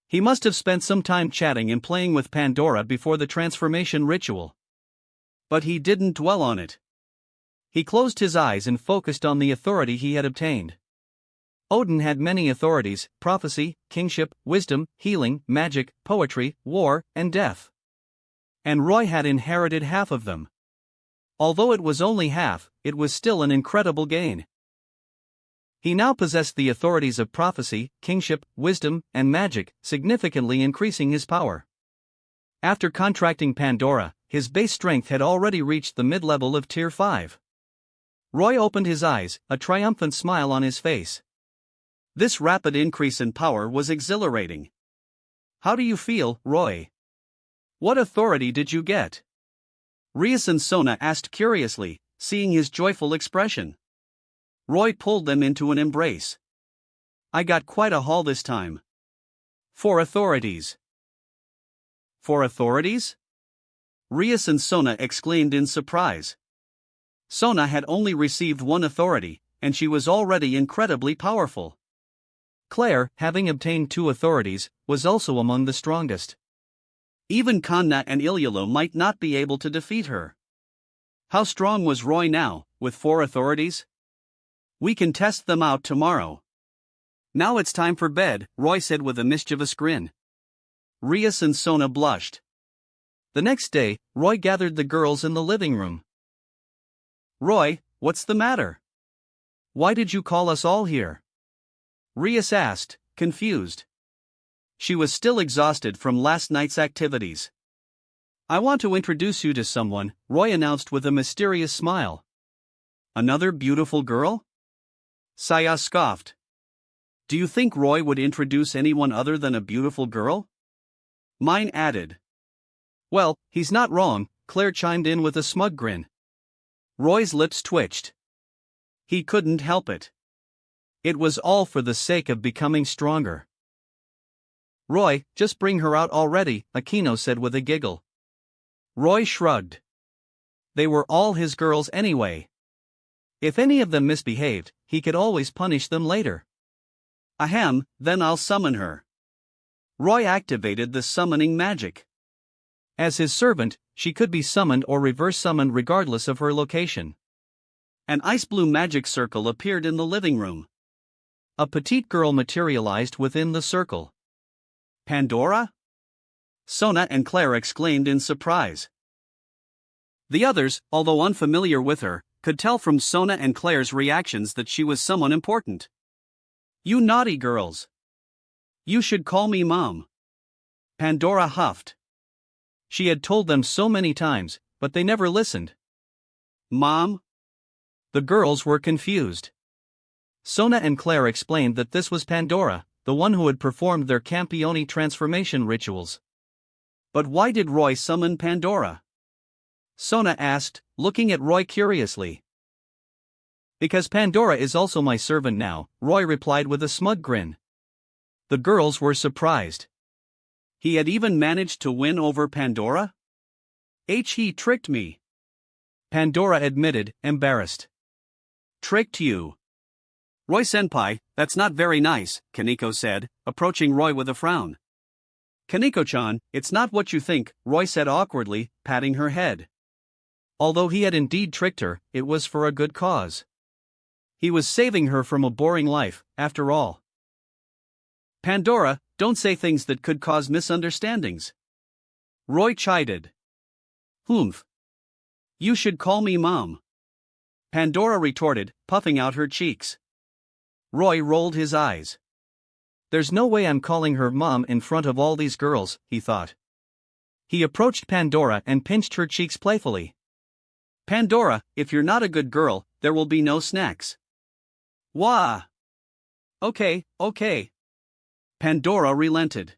He must have spent some time chatting and playing with Pandora before the transformation ritual. But he didn't dwell on it. He closed his eyes and focused on the authority he had obtained. Odin had many authorities: prophecy, kingship, wisdom, healing, magic, poetry, war, and death. And Roy had inherited half of them. Although it was only half, it was still an incredible gain. He now possessed the authorities of prophecy, kingship, wisdom, and magic, significantly increasing his power. After contracting Pandora, his base strength had already reached the mid-level of Tier 5. Roy opened his eyes, a triumphant smile on his face. This rapid increase in power was exhilarating. How do you feel, Roy? What authority did you get? Rias and Sona asked curiously, seeing his joyful expression. Roy pulled them into an embrace. I got quite a haul this time. 4 authorities. 4 authorities? Rias and Sona exclaimed in surprise. Sona had only received 1 authority, and she was already incredibly powerful. Claire, having obtained 2 authorities, was also among the strongest. Even Kanna and Ilyalo might not be able to defeat her. How strong was Roy now, with 4 authorities? We can test them out tomorrow. Now it's time for bed, Roy said with a mischievous grin. Rias and Sona blushed. The next day, Roy gathered the girls in the living room. Roy, what's the matter? Why did you call us all here? Rias asked, confused. She was still exhausted from last night's activities. I want to introduce you to someone, Roy announced with a mysterious smile. Another beautiful girl? Saya scoffed. Do you think Roy would introduce anyone other than a beautiful girl? Mine added. Well, he's not wrong, Claire chimed in with a smug grin. Roy's lips twitched. He couldn't help it. It was all for the sake of becoming stronger. Roy, just bring her out already, Aquino said with a giggle. Roy shrugged. They were all his girls anyway. If any of them misbehaved, he could always punish them later. Ahem, then I'll summon her. Roy activated the summoning magic. As his servant, she could be summoned or reverse summoned regardless of her location. An ice blue magic circle appeared in the living room. A petite girl materialized within the circle. Pandora? Sona and Claire exclaimed in surprise. The others, although unfamiliar with her, could tell from Sona and Claire's reactions that she was someone important. You naughty girls. You should call me Mom. Pandora huffed. She had told them so many times, but they never listened. Mom? The girls were confused. Sona and Claire explained that this was Pandora, the one who had performed their Campione transformation rituals. But why did Roy summon Pandora? Sona asked, looking at Roy curiously. Because Pandora is also my servant now, Roy replied with a smug grin. The girls were surprised. He had even managed to win over Pandora? He tricked me. Pandora admitted, embarrassed. Tricked you. Roy-senpai, that's not very nice, Kaneko said, approaching Roy with a frown. Kaneko-chan, it's not what you think, Roy said awkwardly, patting her head. Although he had indeed tricked her, it was for a good cause. He was saving her from a boring life, after all. Pandora, don't say things that could cause misunderstandings. Roy chided. Humph. You should call me Mom. Pandora retorted, puffing out her cheeks. Roy rolled his eyes. There's no way I'm calling her Mom in front of all these girls, he thought. He approached Pandora and pinched her cheeks playfully. Pandora, if you're not a good girl, there will be no snacks. Wah! Okay. Pandora relented.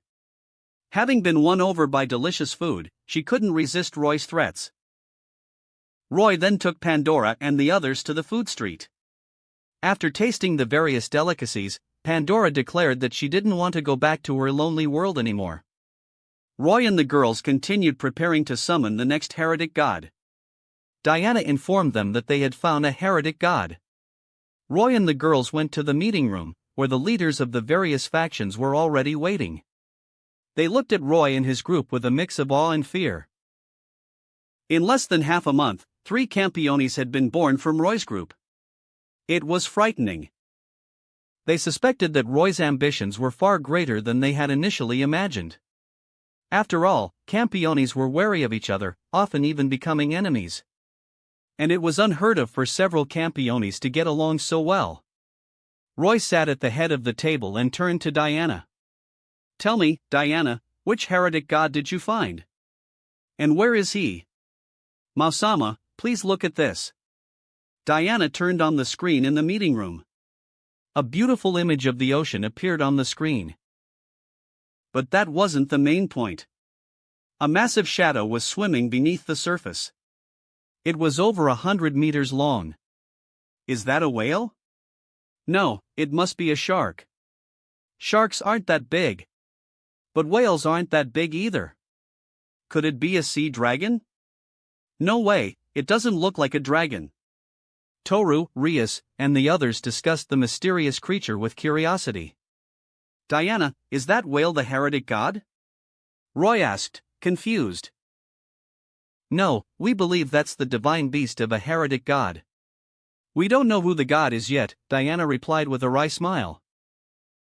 Having been won over by delicious food, she couldn't resist Roy's threats. Roy then took Pandora and the others to the food street. After tasting the various delicacies, Pandora declared that she didn't want to go back to her lonely world anymore. Roy and the girls continued preparing to summon the next heretic god. Diana informed them that they had found a heretic god. Roy and the girls went to the meeting room, where the leaders of the various factions were already waiting. They looked at Roy and his group with a mix of awe and fear. In less than half a month, 3 Campiones had been born from Roy's group. It was frightening. They suspected that Roy's ambitions were far greater than they had initially imagined. After all, Campiones were wary of each other, often even becoming enemies. And it was unheard of for several Campiones to get along so well. Roy sat at the head of the table and turned to Diana. Tell me, Diana, which heretic god did you find? And where is he? Mausama, please look at this. Diana turned on the screen in the meeting room. A beautiful image of the ocean appeared on the screen. But that wasn't the main point. A massive shadow was swimming beneath the surface. It was over 100 meters long. Is that a whale? No, it must be a shark. Sharks aren't that big. But whales aren't that big either. Could it be a sea dragon? No way, it doesn't look like a dragon. Toru, Rias, and the others discussed the mysterious creature with curiosity. Diana, is that whale the heretic god? Roy asked, confused. No, we believe that's the divine beast of a heretic god. We don't know who the god is yet, Diana replied with a wry smile.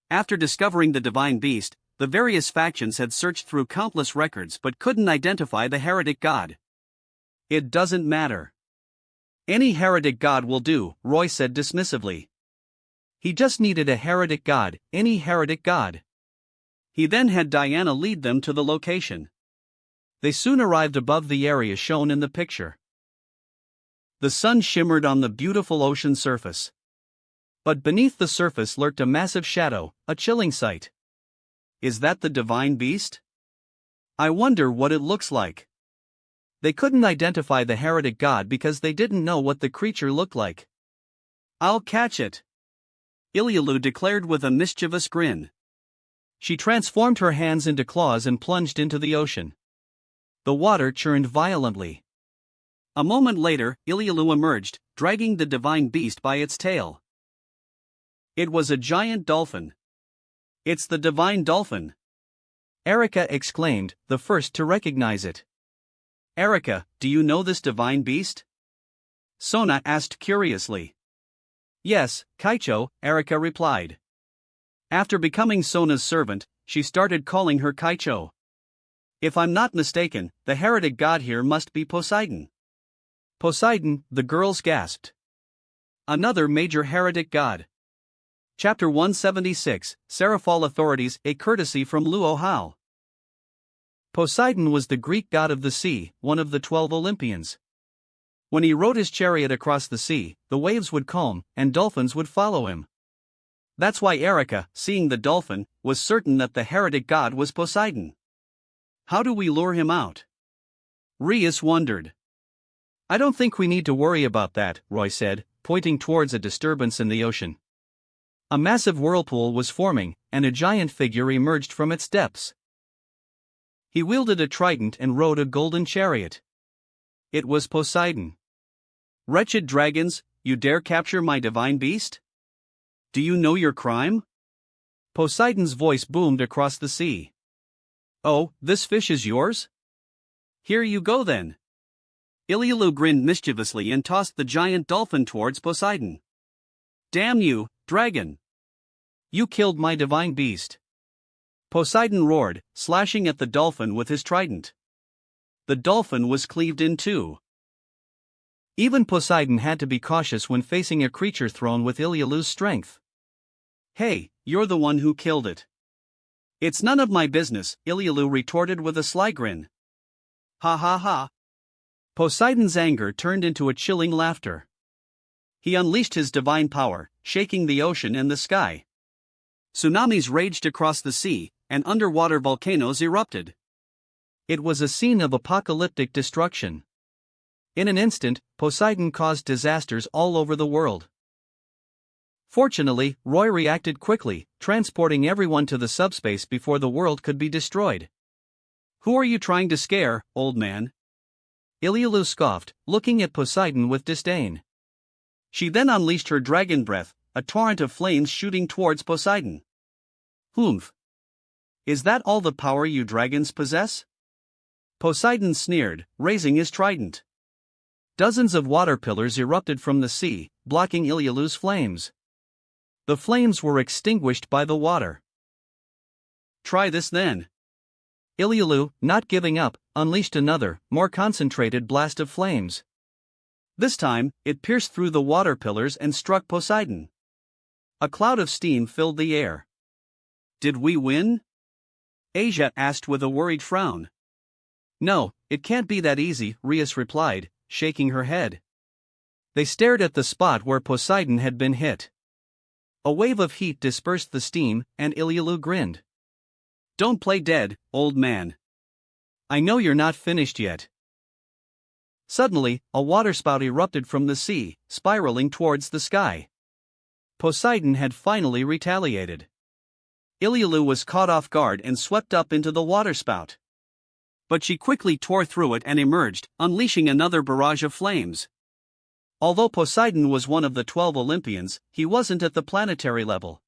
After discovering the divine beast, the various factions had searched through countless records but couldn't identify the heretic god. It doesn't matter. Any heretic god will do, Roy said dismissively. He just needed a heretic god, any heretic god. He then had Diana lead them to the location. They soon arrived above the area shown in the picture. The sun shimmered on the beautiful ocean surface. But beneath the surface lurked a massive shadow, a chilling sight. Is that the divine beast? I wonder what it looks like. They couldn't identify the heretic god because they didn't know what the creature looked like. I'll catch it, Ilialu declared with a mischievous grin. She transformed her hands into claws and plunged into the ocean. The water churned violently. A moment later, Ilialu emerged, dragging the divine beast by its tail. It was a giant dolphin. It's the divine dolphin, Erica exclaimed, the first to recognize it. Erica, do you know this divine beast? Sona asked curiously. Yes, Kaicho, Erica replied. After becoming Sona's servant, she started calling her Kaicho. If I'm not mistaken, the heretic god here must be Poseidon. Poseidon, the girls gasped. Another major heretic god. Chapter 176, Seraphol Authorities, a courtesy from Luo. Poseidon was the Greek god of the sea, one of the 12 Olympians. When he rode his chariot across the sea, the waves would calm, and dolphins would follow him. That's why Erica, seeing the dolphin, was certain that the heretic god was Poseidon. How do we lure him out? Rias wondered. I don't think we need to worry about that, Roy said, pointing towards a disturbance in the ocean. A massive whirlpool was forming, and a giant figure emerged from its depths. He wielded a trident and rode a golden chariot. It was Poseidon. Wretched dragons, you dare capture my divine beast? Do you know your crime? Poseidon's voice boomed across the sea. Oh, this fish is yours? Here you go then. Ilialu grinned mischievously and tossed the giant dolphin towards Poseidon. Damn you, dragon! You killed my divine beast. Poseidon roared, slashing at the dolphin with his trident. The dolphin was cleaved in two. Even Poseidon had to be cautious when facing a creature thrown with Ilialu's strength. Hey, you're the one who killed it. It's none of my business, Ilialu retorted with a sly grin. Ha ha ha. Poseidon's anger turned into a chilling laughter. He unleashed his divine power, shaking the ocean and the sky. Tsunamis raged across the sea, and underwater volcanoes erupted. It was a scene of apocalyptic destruction. In an instant, Poseidon caused disasters all over the world. Fortunately, Roy reacted quickly, transporting everyone to the subspace before the world could be destroyed. Who are you trying to scare, old man? Ilialu scoffed, looking at Poseidon with disdain. She then unleashed her dragon breath, a torrent of flames shooting towards Poseidon. Humph! Is that all the power you dragons possess? Poseidon sneered, raising his trident. Dozens of water pillars erupted from the sea, blocking Ilialu's flames. The flames were extinguished by the water. Try this then. Ilialu, not giving up, unleashed another, more concentrated blast of flames. This time, it pierced through the water pillars and struck Poseidon. A cloud of steam filled the air. Did we win? Asia asked with a worried frown. No, it can't be that easy, Rias replied, shaking her head. They stared at the spot where Poseidon had been hit. A wave of heat dispersed the steam, and Ilialu grinned. Don't play dead, old man. I know you're not finished yet. Suddenly, a waterspout erupted from the sea, spiraling towards the sky. Poseidon had finally retaliated. Ilialu was caught off guard and swept up into the waterspout. But she quickly tore through it and emerged, unleashing another barrage of flames. Although Poseidon was one of the 12 Olympians, he wasn't at the planetary level.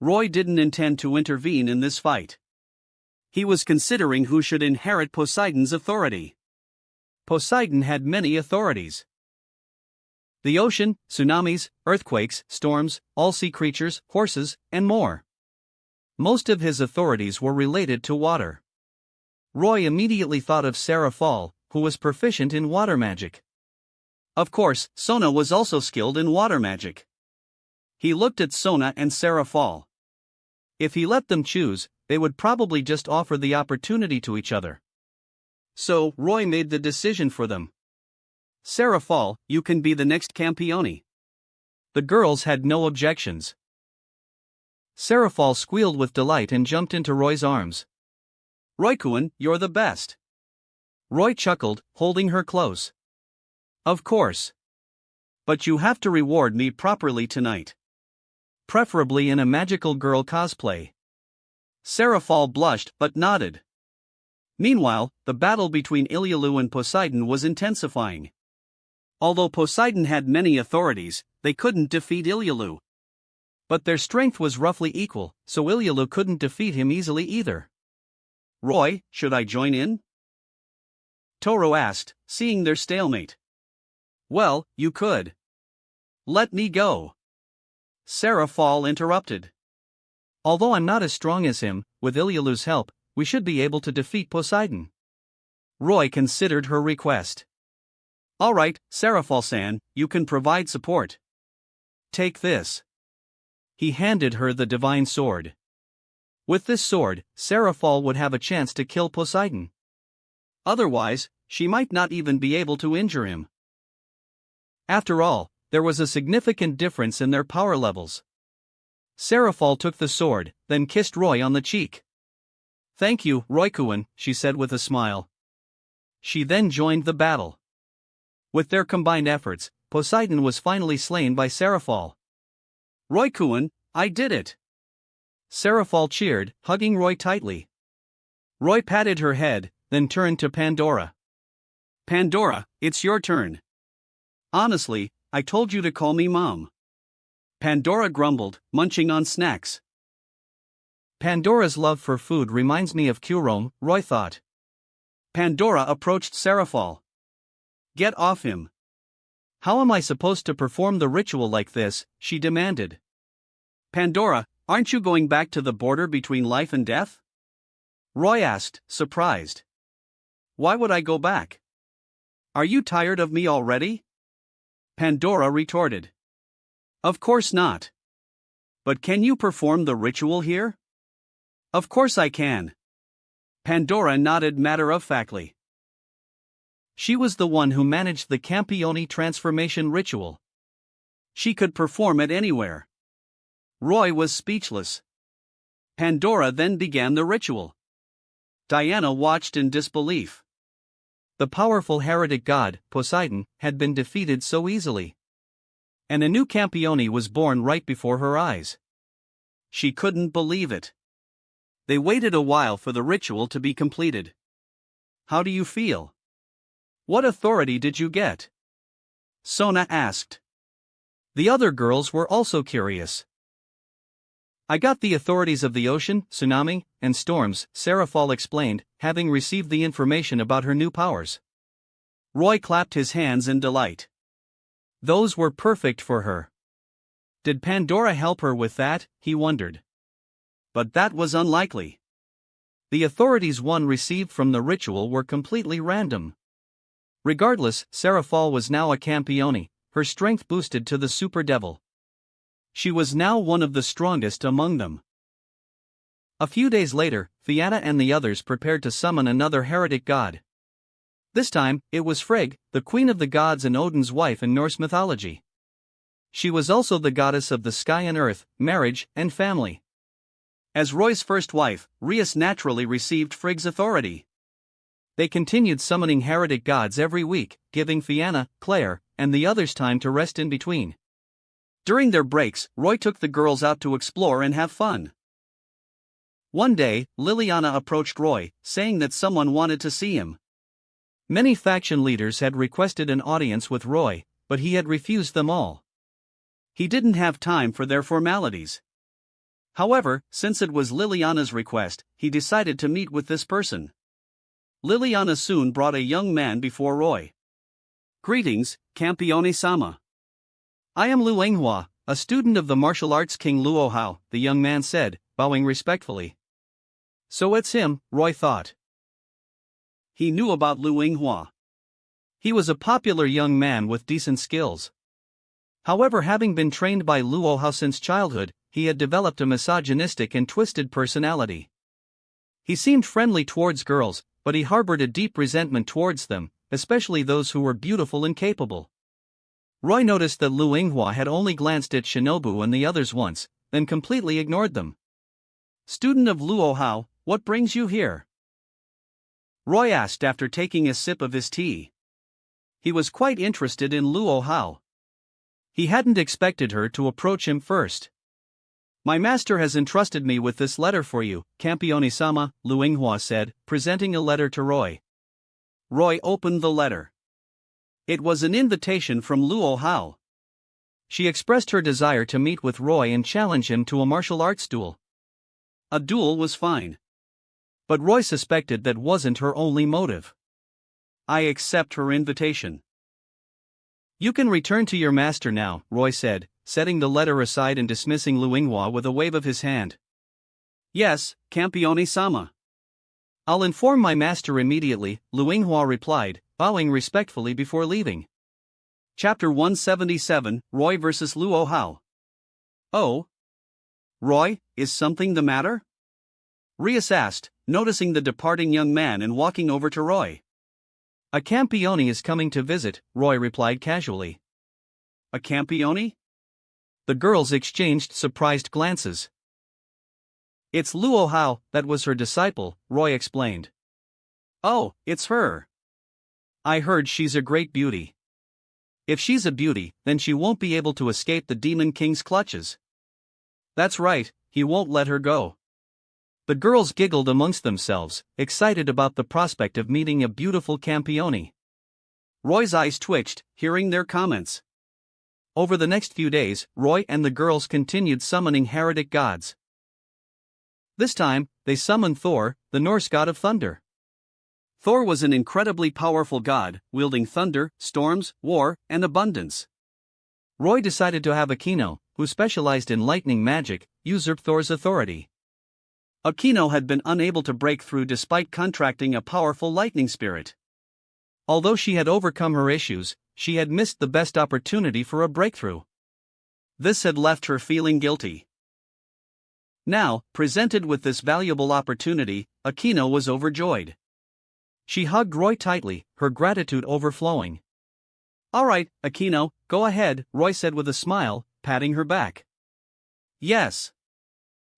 Roy didn't intend to intervene in this fight. He was considering who should inherit Poseidon's authority. Poseidon had many authorities. The ocean, tsunamis, earthquakes, storms, all sea creatures, horses, and more. Most of his authorities were related to water. Roy immediately thought of Seraphol, who was proficient in water magic. Of course, Sona was also skilled in water magic. He looked at Sona and Seraphol. If he let them choose, they would probably just offer the opportunity to each other. So, Roy made the decision for them. Seraphol, you can be the next Campione. The girls had no objections. Seraphol squealed with delight and jumped into Roy's arms. Roy-kun, you're the best. Roy chuckled, holding her close. Of course. But you have to reward me properly tonight. Preferably in a magical girl cosplay. Seraphol blushed but nodded. Meanwhile, the battle between Ilialu and Poseidon was intensifying. Although Poseidon had many authorities, they couldn't defeat Ilialu. But their strength was roughly equal, so Ilialu couldn't defeat him easily either. Roy, should I join in? Toro asked, seeing their stalemate. Well, you could. Let me go. Seraphol interrupted. Although I'm not as strong as him, with Ilyalu's help, we should be able to defeat Poseidon. Roy considered her request. Alright, Sarafal-san, you can provide support. Take this. He handed her the divine sword. With this sword, Sarafal would have a chance to kill Poseidon. Otherwise, she might not even be able to injure him. After all, there was a significant difference in their power levels. Sarafal took the sword, then kissed Roy on the cheek. Thank you, Roy-kun, she said with a smile. She then joined the battle. With their combined efforts, Poseidon was finally slain by Sarafal. Roy-kun, I did it! Sarafal cheered, hugging Roy tightly. Roy patted her head, then turned to Pandora. Pandora, it's your turn. Honestly, I told you to call me Mom. Pandora grumbled, munching on snacks. Pandora's love for food reminds me of Kurom, Roy thought. Pandora approached Sarafal. Get off him. How am I supposed to perform the ritual like this? She demanded. Pandora, aren't you going back to the border between life and death? Roy asked, surprised. Why would I go back? Are you tired of me already? Pandora retorted. Of course not. But can you perform the ritual here? Of course I can. Pandora nodded matter-of-factly. She was the one who managed the Campione transformation ritual. She could perform it anywhere. Roy was speechless. Pandora then began the ritual. Diana watched in disbelief. The powerful heretic god, Poseidon, had been defeated so easily. And a new Campione was born right before her eyes. She couldn't believe it. They waited a while for the ritual to be completed. How do you feel? What authority did you get? Sona asked. The other girls were also curious. I got the authorities of the ocean, tsunami, and storms, Sarafal explained, having received the information about her new powers. Roy clapped his hands in delight. Those were perfect for her. Did Pandora help her with that, he wondered. But that was unlikely. The authorities one received from the ritual were completely random. Regardless, Sarafal was now a Campione, her strength boosted to the super devil. She was now one of the strongest among them. A few days later, Fianna and the others prepared to summon another heretic god. This time, it was Frigg, the queen of the gods and Odin's wife in Norse mythology. She was also the goddess of the sky and earth, marriage, and family. As Roy's first wife, Rias naturally received Frigg's authority. They continued summoning heretic gods every week, giving Fianna, Claire, and the others time to rest in between. During their breaks, Roy took the girls out to explore and have fun. One day, Liliana approached Roy, saying that someone wanted to see him. Many faction leaders had requested an audience with Roy, but he had refused them all. He didn't have time for their formalities. However, since it was Liliana's request, he decided to meet with this person. Liliana soon brought a young man before Roy. Greetings, Campione-sama. I am Lu Enghua, a student of the martial arts king Luohao, the young man said, bowing respectfully. So it's him, Roy thought. He knew about Lu Enghua. He was a popular young man with decent skills. However, having been trained by Luohao since childhood, he had developed a misogynistic and twisted personality. He seemed friendly towards girls, but he harbored a deep resentment towards them, especially those who were beautiful and capable. Roy noticed that Lu Enghua had only glanced at Shinobu and the others once, then completely ignored them. Student of Luohao, what brings you here? Roy asked after taking a sip of his tea. He was quite interested in Luohao. He hadn't expected her to approach him first. My master has entrusted me with this letter for you, Campione-sama, Lu Enghua said, presenting a letter to Roy. Roy opened the letter. It was an invitation from Luohao. She expressed her desire to meet with Roy and challenge him to a martial arts duel. A duel was fine. But Roy suspected that wasn't her only motive. I accept her invitation. You can return to your master now, Roy said, setting the letter aside and dismissing Lu Enghua with a wave of his hand. Yes, Campione-sama. I'll inform my master immediately, Luinghua replied, bowing respectfully before leaving. Chapter 177, Roy vs. Luo Hao. Oh? Roy, is something the matter? Rias asked, noticing the departing young man and walking over to Roy. A Campione is coming to visit, Roy replied casually. A Campione? The girls exchanged surprised glances. It's Luo Hao, that was her disciple, Roy explained. Oh, it's her. I heard she's a great beauty. If she's a beauty, then she won't be able to escape the Demon King's clutches. That's right, he won't let her go. The girls giggled amongst themselves, excited about the prospect of meeting a beautiful Campione. Roy's eyes twitched, hearing their comments. Over the next few days, Roy and the girls continued summoning heretic gods. This time, they summoned Thor, the Norse god of thunder. Thor was an incredibly powerful god, wielding thunder, storms, war, and abundance. Roy decided to have Aquino, who specialized in lightning magic, usurp Thor's authority. Aquino had been unable to break through despite contracting a powerful lightning spirit. Although she had overcome her issues, she had missed the best opportunity for a breakthrough. This had left her feeling guilty. Now, presented with this valuable opportunity, Aquino was overjoyed. She hugged Roy tightly, her gratitude overflowing. All right, Aquino, go ahead, Roy said with a smile, patting her back. Yes.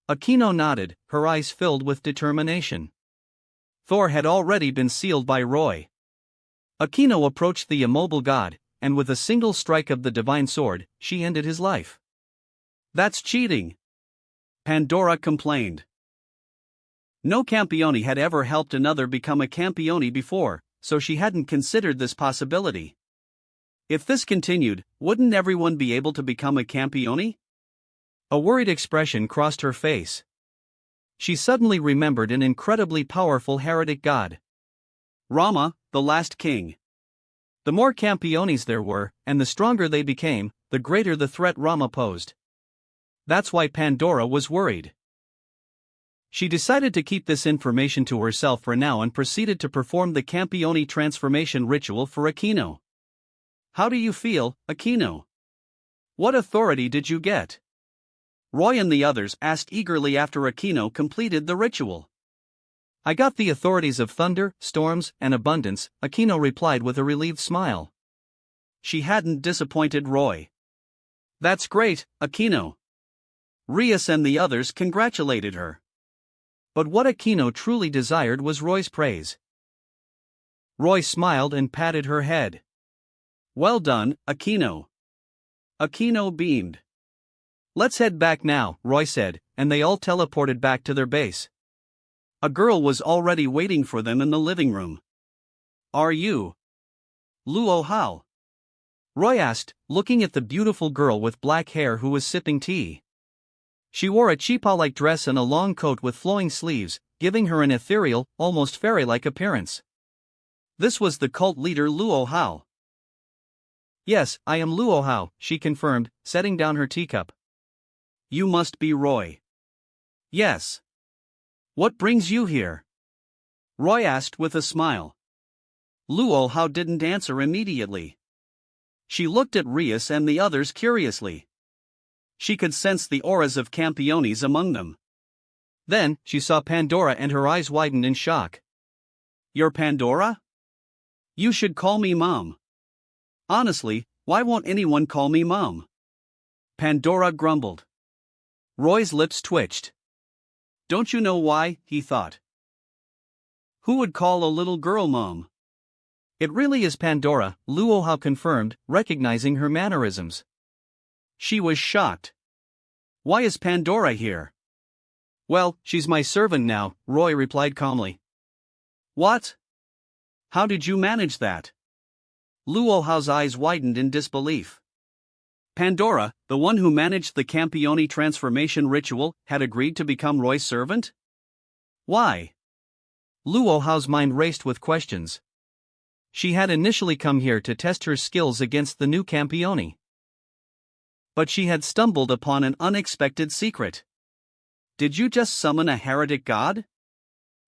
Aquino nodded, her eyes filled with determination. Thor had already been sealed by Roy. Aquino approached the immobile god, and with a single strike of the divine sword, she ended his life. That's cheating, Pandora complained. No Campione had ever helped another become a Campione before, so she hadn't considered this possibility. If this continued, wouldn't everyone be able to become a Campione? A worried expression crossed her face. She suddenly remembered an incredibly powerful heretic god. Rama, the last king. The more Campiones there were, and the stronger they became, the greater the threat Rama posed. That's why Pandora was worried. She decided to keep this information to herself for now and proceeded to perform the Campione transformation ritual for Aquino. How do you feel, Aquino? What authority did you get? Roy and the others asked eagerly after Aquino completed the ritual. I got the authorities of thunder, storms, and abundance, Aquino replied with a relieved smile. She hadn't disappointed Roy. That's great, Aquino. Rias and the others congratulated her. But what Aquino truly desired was Roy's praise. Roy smiled and patted her head. Well done, Aquino. Aquino beamed. Let's head back now, Roy said, and they all teleported back to their base. A girl was already waiting for them in the living room. Are you Luo Hao? Roy asked, looking at the beautiful girl with black hair who was sipping tea. She wore a cheetah-like dress and a long coat with flowing sleeves, giving her an ethereal, almost fairy-like appearance. This was the cult leader Luo Hao. Yes, I am Luo Hao, she confirmed, setting down her teacup. You must be Roy. Yes. What brings you here? Roy asked with a smile. Luo Hao didn't answer immediately. She looked at Rias and the others curiously. She could sense the auras of Campiones among them. Then, she saw Pandora and her eyes widened in shock. You're Pandora? You should call me Mom. Honestly, why won't anyone call me Mom? Pandora grumbled. Roy's lips twitched. Don't you know why, he thought. Who would call a little girl Mom? It really is Pandora, Luo Hao confirmed, recognizing her mannerisms. She was shocked. Why is Pandora here? Well, she's my servant now, Roy replied calmly. What? How did you manage that? Luo Hao's eyes widened in disbelief. Pandora, the one who managed the Campione transformation ritual, had agreed to become Roy's servant? Why? Luo Hao's mind raced with questions. She had initially come here to test her skills against the new Campione. But she had stumbled upon an unexpected secret. Did you just summon a heretic god?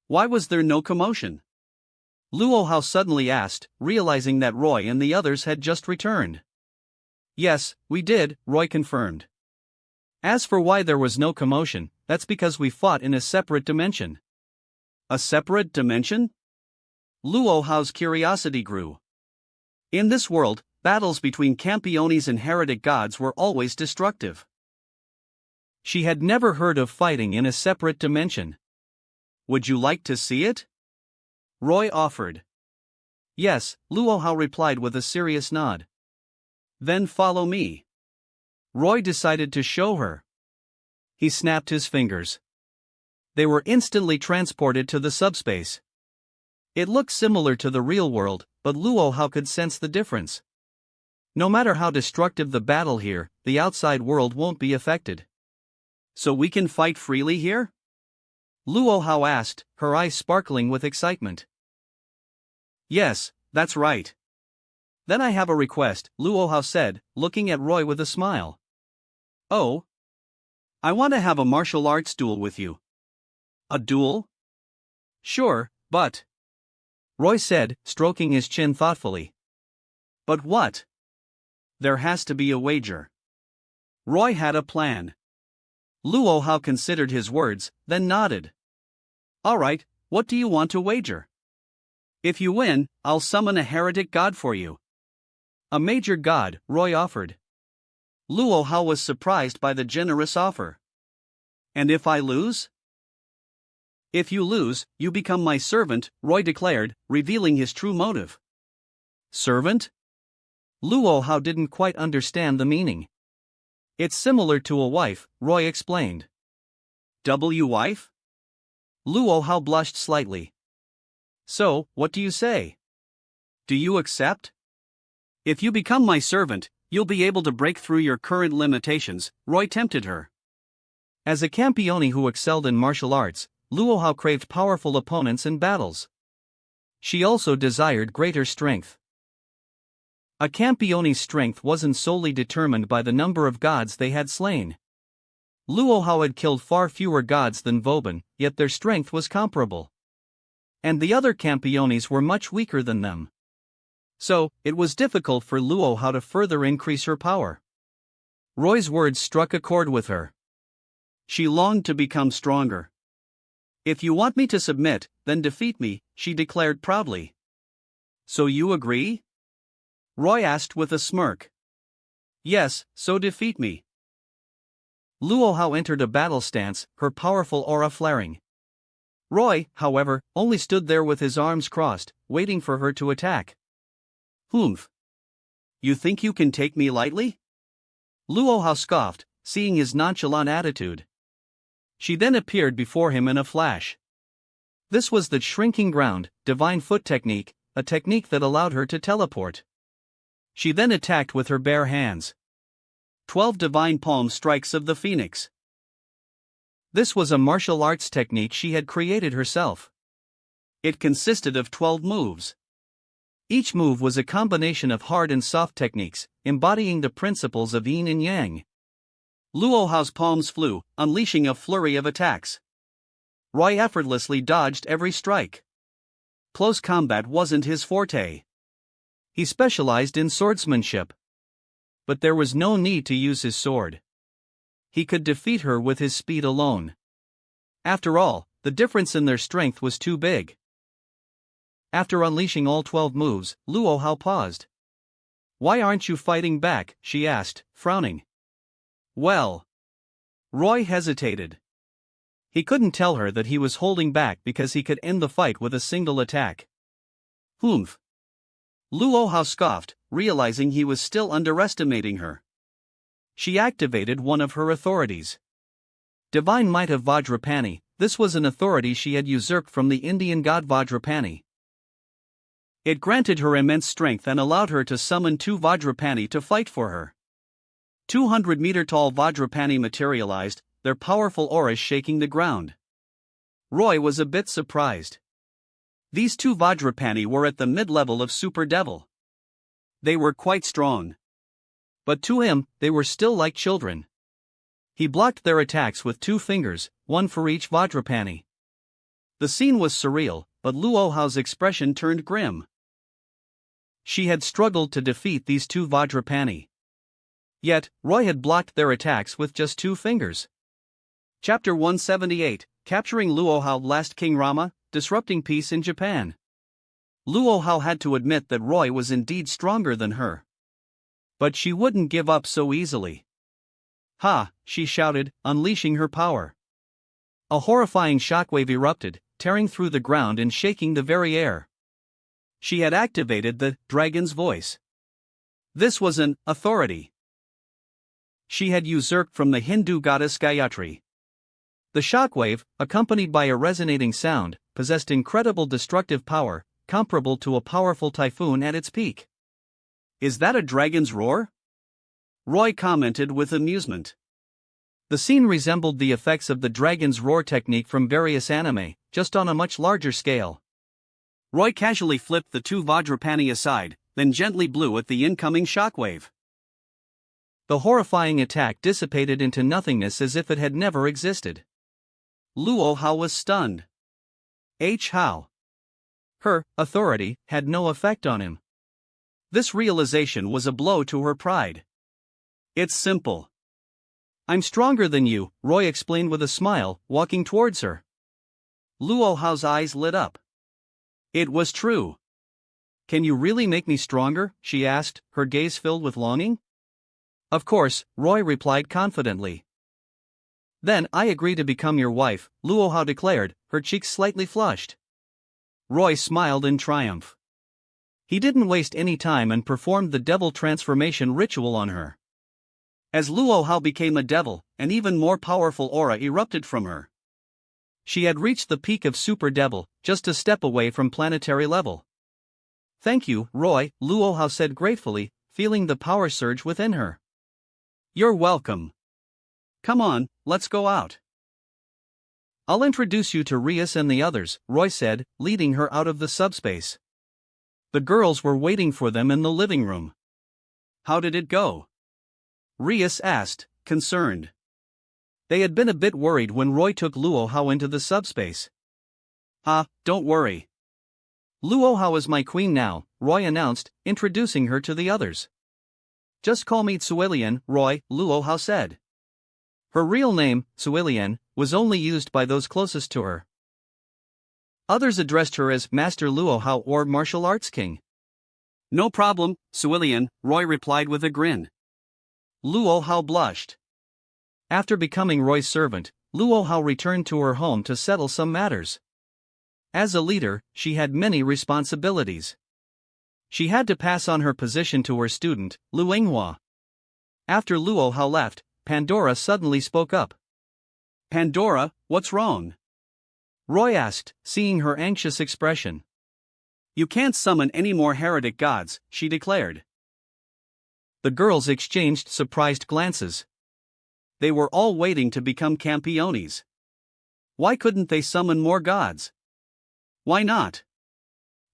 Why was there no commotion? Luohao suddenly asked, realizing that Roy and the others had just returned. Yes, we did, Roy confirmed. As for why there was no commotion, that's because we fought in a separate dimension. A separate dimension? Luohao's curiosity grew. In this world, battles between Campiones and heretic gods were always destructive. She had never heard of fighting in a separate dimension. Would you like to see it? Roy offered. Yes, Luohao replied with a serious nod. Then follow me. Roy decided to show her. He snapped his fingers. They were instantly transported to the subspace. It looked similar to the real world, but Luohao could sense the difference. No matter how destructive the battle here, the outside world won't be affected. So we can fight freely here? Luohao asked, her eyes sparkling with excitement. Yes, that's right. Then I have a request, Luohao said, looking at Roy with a smile. Oh? I want to have a martial arts duel with you. A duel? Sure, but... Roy said, stroking his chin thoughtfully. But what? There has to be a wager. Roy had a plan. Luohao considered his words, then nodded. All right, what do you want to wager? If you win, I'll summon a heretic god for you. A major god, Roy offered. Luohao was surprised by the generous offer. And if I lose? If you lose, you become my servant, Roy declared, revealing his true motive. Servant? Luohao didn't quite understand the meaning. It's similar to a wife, Roy explained. Wife? Luohao blushed slightly. So, what do you say? Do you accept? If you become my servant, you'll be able to break through your current limitations, Roy tempted her. As a campione who excelled in martial arts, Luohao craved powerful opponents in battles. She also desired greater strength. A campione's strength wasn't solely determined by the number of gods they had slain. Luohao had killed far fewer gods than Vauban, yet their strength was comparable. And the other campiones were much weaker than them. So, it was difficult for Luohao to further increase her power. Roy's words struck a chord with her. She longed to become stronger. If you want me to submit, then defeat me, she declared proudly. So you agree? Roy asked with a smirk. Yes, so defeat me. Luohao entered a battle stance, her powerful aura flaring. Roy, however, only stood there with his arms crossed, waiting for her to attack. Humph. You think you can take me lightly? Luohao scoffed, seeing his nonchalant attitude. She then appeared before him in a flash. This was the shrinking ground, divine foot technique, a technique that allowed her to teleport. She then attacked with her bare hands. 12 divine palm strikes of the phoenix. This was a martial arts technique she had created herself. It consisted of 12 moves. Each move was a combination of hard and soft techniques, embodying the principles of yin and yang. Luohao's palms flew, unleashing a flurry of attacks. Roy effortlessly dodged every strike. Close combat wasn't his forte. He specialized in swordsmanship. But there was no need to use his sword. He could defeat her with his speed alone. After all, the difference in their strength was too big. After unleashing all 12 moves, Luohao paused. Why aren't you fighting back? She asked, frowning. Well. Roy hesitated. He couldn't tell her that he was holding back because he could end the fight with a single attack. Humph. Luohao scoffed, realizing he was still underestimating her. She activated one of her authorities. Divine Might of Vajrapani. This was an authority she had usurped from the Indian god Vajrapani. It granted her immense strength and allowed her to summon 2 Vajrapani to fight for her. 200-meter-tall Vajrapani materialized, their powerful auras shaking the ground. Roy was a bit surprised. These 2 Vajrapani were at the mid-level of Super Devil. They were quite strong. But to him, they were still like children. He blocked their attacks with 2 fingers, one for each Vajrapani. The scene was surreal, but Luo Hao's expression turned grim. She had struggled to defeat these 2 Vajrapani. Yet, Roy had blocked their attacks with just 2 fingers. Chapter 178, Capturing Luo Hao. Last King Rama, Disrupting Peace in Japan. Luo Hao had to admit that Roy was indeed stronger than her. But she wouldn't give up so easily. Ha! She shouted, unleashing her power. A horrifying shockwave erupted, tearing through the ground and shaking the very air. She had activated the dragon's voice. This was an authority she had usurped from the Hindu goddess Gayatri. The shockwave, accompanied by a resonating sound, possessed incredible destructive power, comparable to a powerful typhoon at its peak. Is that a dragon's roar? Roy commented with amusement. The scene resembled the effects of the dragon's roar technique from various anime, just on a much larger scale. Roy casually flipped the 2 Vajrapani aside, then gently blew at the incoming shockwave. The horrifying attack dissipated into nothingness as if it had never existed. Luo Hao was stunned. How? Her authority had no effect on him. This realization was a blow to her pride. It's simple. I'm stronger than you, Roy explained with a smile, walking towards her. Luo Hao's eyes lit up. It was true. Can you really make me stronger? She asked, her gaze filled with longing. Of course, Roy replied confidently. Then I agree to become your wife, Luo Hao declared, her cheeks slightly flushed. Roy smiled in triumph. He didn't waste any time and performed the devil transformation ritual on her. As Luo Hao became a devil, an even more powerful aura erupted from her. She had reached the peak of Super Devil, just a step away from planetary level. Thank you, Roy, Luo Hao said gratefully, feeling the power surge within her. You're welcome. Come on, let's go out. I'll introduce you to Rias and the others, Roy said, leading her out of the subspace. The girls were waiting for them in the living room. How did it go? Rias asked, concerned. They had been a bit worried when Roy took Luo Hao into the subspace. Don't worry. Luo Hao is my queen now, Roy announced, introducing her to the others. Just call me Tsuilian, Roy, Luo Hao said. Her real name, Tsuilian, was only used by those closest to her. Others addressed her as Master Luo Hao or Martial Arts King. No problem, Tsuilian, Roy replied with a grin. Luo Hao blushed. After becoming Roy's servant, Luo Hao returned to her home to settle some matters. As a leader, she had many responsibilities. She had to pass on her position to her student, Lu Yinghua. After Luo Hao left, Pandora suddenly spoke up. Pandora, what's wrong? Roy asked, seeing her anxious expression. You can't summon any more heretic gods, she declared. The girls exchanged surprised glances. They were all waiting to become Campiones. Why couldn't they summon more gods? Why not?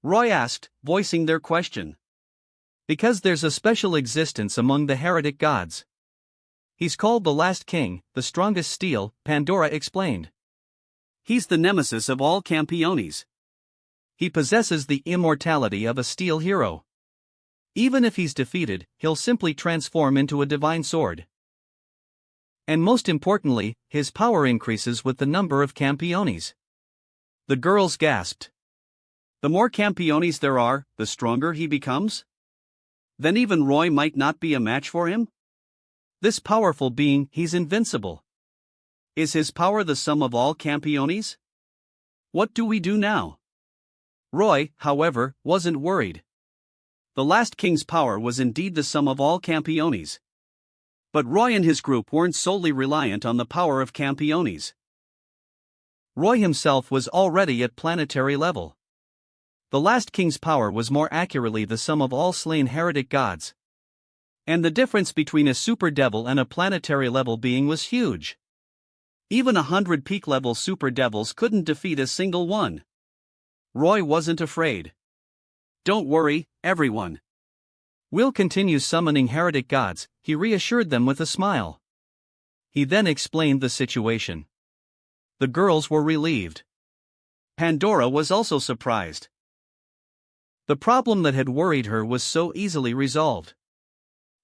Roy asked, voicing their question. Because there's a special existence among the heretic gods. He's called the last king, the strongest steel, Pandora explained. He's the nemesis of all Campiones. He possesses the immortality of a steel hero. Even if he's defeated, he'll simply transform into a divine sword. And most importantly, his power increases with the number of Campiones. The girls gasped. The more Campiones there are, the stronger he becomes? Then even Roy might not be a match for him? This powerful being, he's invincible. Is his power the sum of all Campiones? What do we do now? Roy, however, wasn't worried. The last king's power was indeed the sum of all Campiones. But Roy and his group weren't solely reliant on the power of Campiones. Roy himself was already at planetary level. The last king's power was more accurately the sum of all slain heretic gods. And the difference between a super devil and a planetary level being was huge. Even 100 peak level super devils couldn't defeat a single one. Roy wasn't afraid. Don't worry, everyone. We'll continue summoning heretic gods, he reassured them with a smile. He then explained the situation. The girls were relieved. Pandora was also surprised. The problem that had worried her was so easily resolved.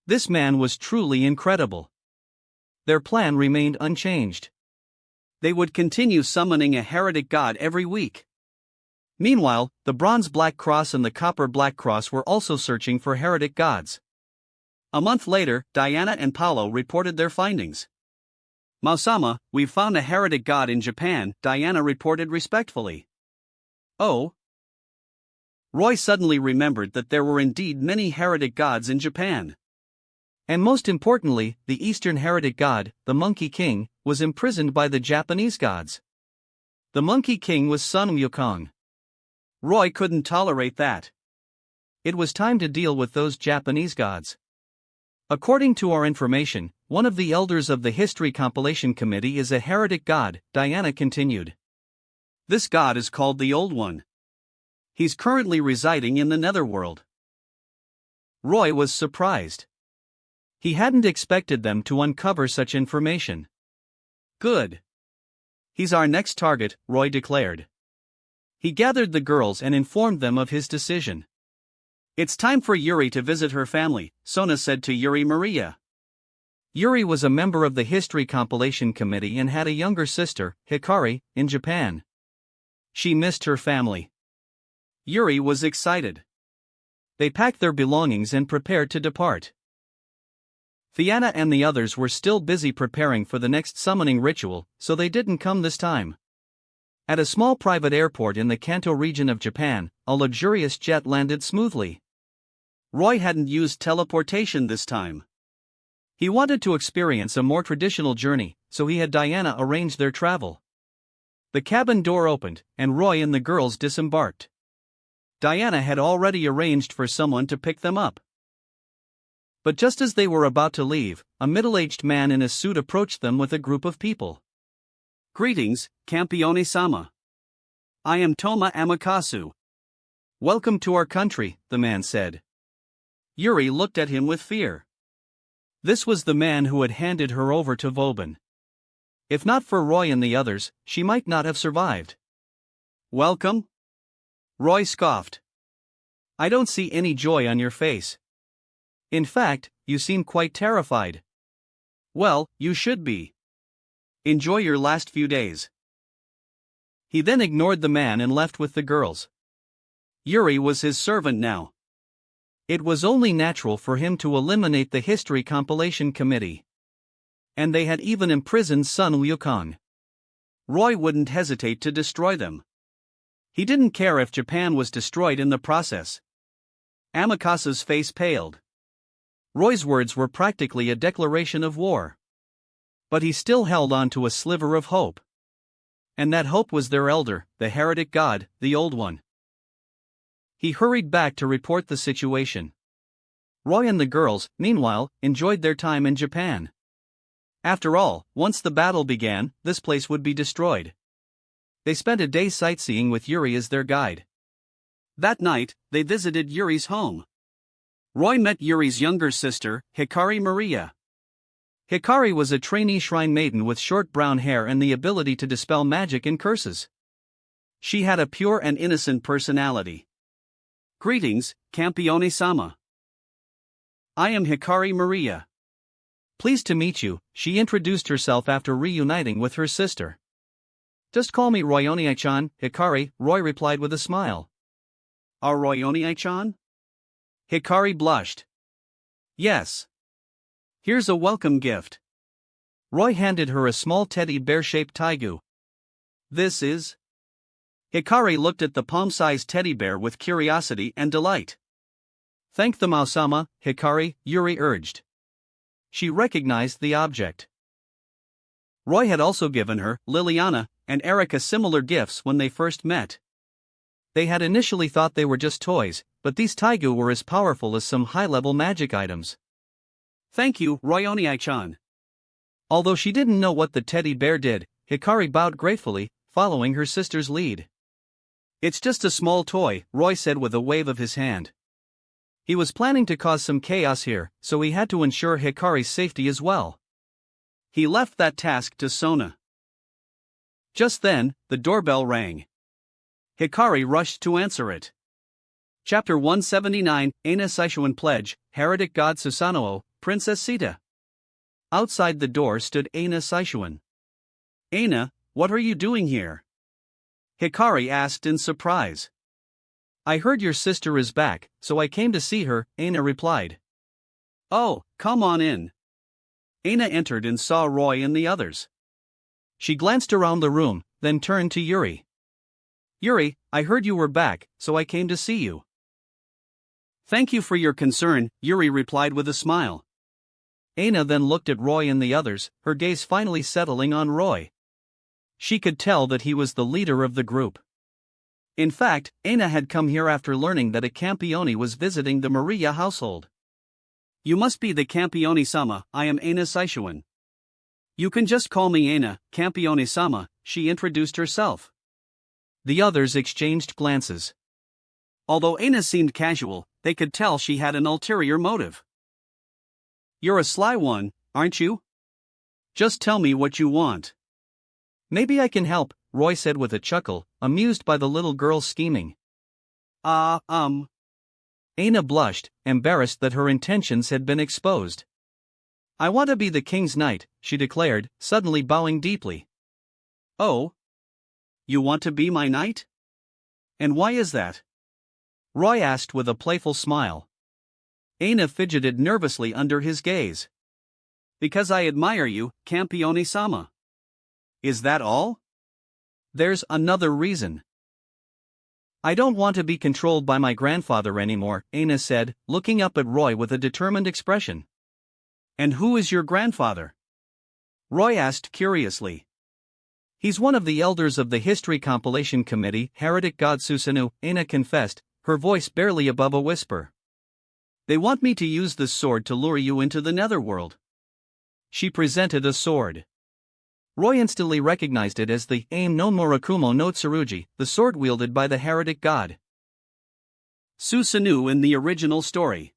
This man was truly incredible. Their plan remained unchanged. They would continue summoning a heretic god every week. Meanwhile, the Bronze Black Cross and the Copper Black Cross were also searching for heretic gods. A month later, Diana and Paolo reported their findings. "Mausama, we've found a heretic god in Japan," Diana reported respectfully. "Oh?" Roy suddenly remembered that there were indeed many heretic gods in Japan. And most importantly, the Eastern heretic god, the Monkey King, was imprisoned by the Japanese gods. The Monkey King was Sun Wukong. Roy couldn't tolerate that. It was time to deal with those Japanese gods. According to our information, one of the elders of the History Compilation Committee is a heretic god, Diana continued. This god is called the Old One. He's currently residing in the Netherworld. Roy was surprised. He hadn't expected them to uncover such information. Good. He's our next target, Roy declared. He gathered the girls and informed them of his decision. It's time for Yuri to visit her family, Sona said to Yuri Maria. Yuri was a member of the History Compilation Committee and had a younger sister, Hikari, in Japan. She missed her family. Yuri was excited. They packed their belongings and prepared to depart. Fiona and the others were still busy preparing for the next summoning ritual, so they didn't come this time. At a small private airport in the Kanto region of Japan, a luxurious jet landed smoothly. Roy hadn't used teleportation this time. He wanted to experience a more traditional journey, so he had Diana arrange their travel. The cabin door opened, and Roy and the girls disembarked. Diana had already arranged for someone to pick them up. But just as they were about to leave, a middle-aged man in a suit approached them with a group of people. "Greetings, Campione-sama. I am Toma Amakasu. Welcome to our country," the man said. Yuri looked at him with fear. This was the man who had handed her over to Vauban. If not for Roy and the others, she might not have survived. "Welcome?" Roy scoffed. "I don't see any joy on your face. In fact, you seem quite terrified." "Well, you should be. Enjoy your last few days." He then ignored the man and left with the girls. Yuri was his servant now. It was only natural for him to eliminate the History Compilation Committee. And they had even imprisoned Sun Wukong. Roy wouldn't hesitate to destroy them. He didn't care if Japan was destroyed in the process. Amakasu's face paled. Roy's words were practically a declaration of war. But he still held on to a sliver of hope. And that hope was their elder, the heretic god, the Old One. He hurried back to report the situation. Roy and the girls, meanwhile, enjoyed their time in Japan. After all, once the battle began, this place would be destroyed. They spent a day sightseeing with Yuri as their guide. That night, they visited Yuri's home. Roy met Yuri's younger sister, Hikari Maria. Hikari was a trainee shrine maiden with short brown hair and the ability to dispel magic and curses. She had a pure and innocent personality. "Greetings, Campione-sama. I am Hikari Maria. Pleased to meet you," she introduced herself after reuniting with her sister. "Just call me Royoni-chan, Hikari," Roy replied with a smile. "Our Royoni-chan?" Hikari blushed. "Yes. Here's a welcome gift." Roy handed her a small teddy bear-shaped taigu. "This is?" Hikari looked at the palm-sized teddy bear with curiosity and delight. "Thank the Mausama, Hikari," Yuri urged. She recognized the object. Roy had also given her, Liliana, and Erica similar gifts when they first met. They had initially thought they were just toys, but these taigu were as powerful as some high-level magic items. "Thank you, Royoni-chan." Although she didn't know what the teddy bear did, Hikari bowed gratefully, following her sister's lead. "It's just a small toy," Roy said with a wave of his hand. He was planning to cause some chaos here, so he had to ensure Hikari's safety as well. He left that task to Sona. Just then, the doorbell rang. Hikari rushed to answer it. Chapter 179, Aina Saishuan Pledge, Heretic God Susanoo, Princess Sita. Outside the door stood Aina Saishuan. Aina, what are you doing here? Hikari asked in surprise. I heard your sister is back, so I came to see her, Aina replied. Oh, come on in. Aina entered and saw Roy and the others. She glanced around the room, then turned to Yuri. Yuri, I heard you were back, so I came to see you. Thank you for your concern, Yuri replied with a smile. Aina then looked at Roy and the others, her gaze finally settling on Roy. She could tell that he was the leader of the group. In fact, Aina had come here after learning that a Campione was visiting the Maria household. You must be the Campione-sama, I am Aina Saishuan. You can just call me Aina, Campione-sama, she introduced herself. The others exchanged glances. Although Aina seemed casual, they could tell she had an ulterior motive. You're a sly one, aren't you? Just tell me what you want. Maybe I can help, Roy said with a chuckle, amused by the little girl's scheming. Aina blushed, embarrassed that her intentions had been exposed. I want to be the king's knight, she declared, suddenly bowing deeply. Oh? You want to be my knight? And why is that? Roy asked with a playful smile. Aina fidgeted nervously under his gaze. Because I admire you, Campione-sama. Is that all? There's another reason. I don't want to be controlled by my grandfather anymore, Aina said, looking up at Roy with a determined expression. And who is your grandfather? Roy asked curiously. He's one of the elders of the History Compilation Committee, Heretic God Susanoo, Aina confessed, her voice barely above a whisper. They want me to use this sword to lure you into the netherworld. She presented a sword. Roy instantly recognized it as the Aim no Murakumo no Tsurugi, the sword wielded by the heretic god Susanoo in the original story.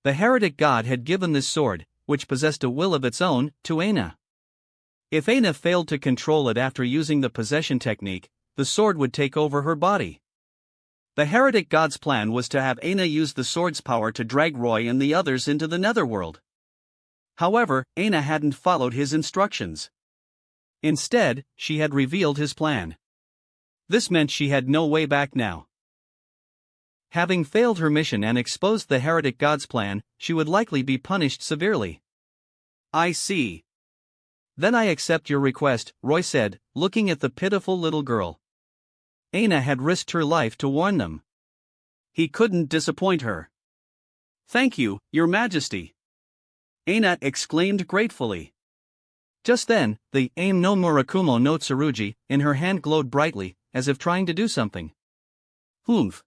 The heretic god had given this sword, which possessed a will of its own, to Aina. If Aina failed to control it after using the possession technique, the sword would take over her body. The heretic god's plan was to have Aina use the sword's power to drag Roy and the others into the netherworld. However, Aina hadn't followed his instructions. Instead, she had revealed his plan. This meant she had no way back now. Having failed her mission and exposed the heretic god's plan, she would likely be punished severely. I see. Then I accept your request, Roy said, looking at the pitiful little girl. Aina had risked her life to warn them. He couldn't disappoint her. Thank you, Your Majesty. Aina exclaimed gratefully. Just then, the Aim no Murakumo no Tsurugi in her hand glowed brightly, as if trying to do something. Humph.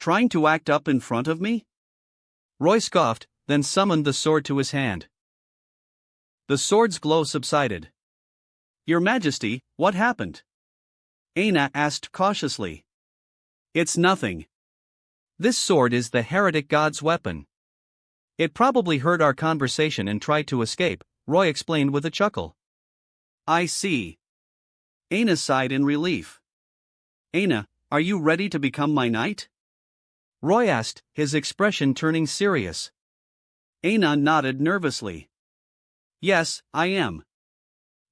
Trying to act up in front of me? Roy scoffed, then summoned the sword to his hand. The sword's glow subsided. Your Majesty, what happened? Aina asked cautiously. It's nothing. This sword is the heretic god's weapon. It probably heard our conversation and tried to escape, Roy explained with a chuckle. I see. Aina sighed in relief. Aina, are you ready to become my knight? Roy asked, his expression turning serious. Aina nodded nervously. Yes, I am.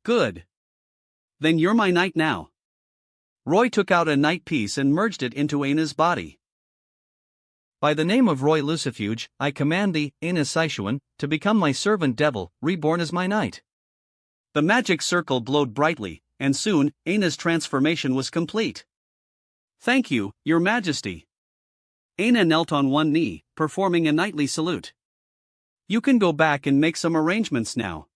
Good. Then you're my knight now. Roy took out a knight piece and merged it into Aina's body. By the name of Roy Lucifuge, I command thee, Aina Saishuan, to become my servant devil, reborn as my knight. The magic circle glowed brightly, and soon, Aina's transformation was complete. Thank you, Your Majesty. Aina knelt on one knee, performing a knightly salute. You can go back and make some arrangements now.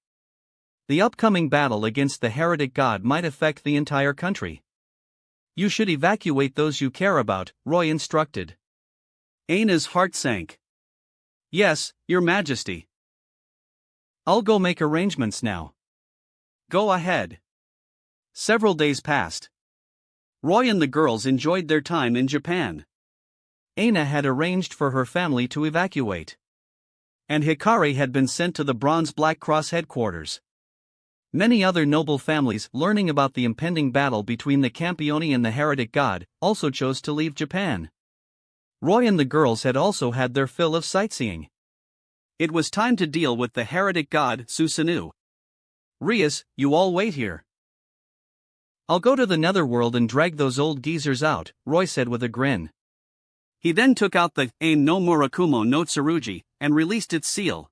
The upcoming battle against the heretic god might affect the entire country. You should evacuate those you care about, Roy instructed. Aina's heart sank. Yes, Your Majesty. I'll go make arrangements now. Go ahead. Several days passed. Roy and the girls enjoyed their time in Japan. Aina had arranged for her family to evacuate. And Hikari had been sent to the Bronze Black Cross headquarters. Many other noble families, learning about the impending battle between the Campioni and the heretic god, also chose to leave Japan. Roy and the girls had also had their fill of sightseeing. It was time to deal with the heretic god, Susanoo. Rias, you all wait here. I'll go to the netherworld and drag those old geezers out, Roy said with a grin. He then took out the Ain no Murakumo no Tsurugi and released its seal.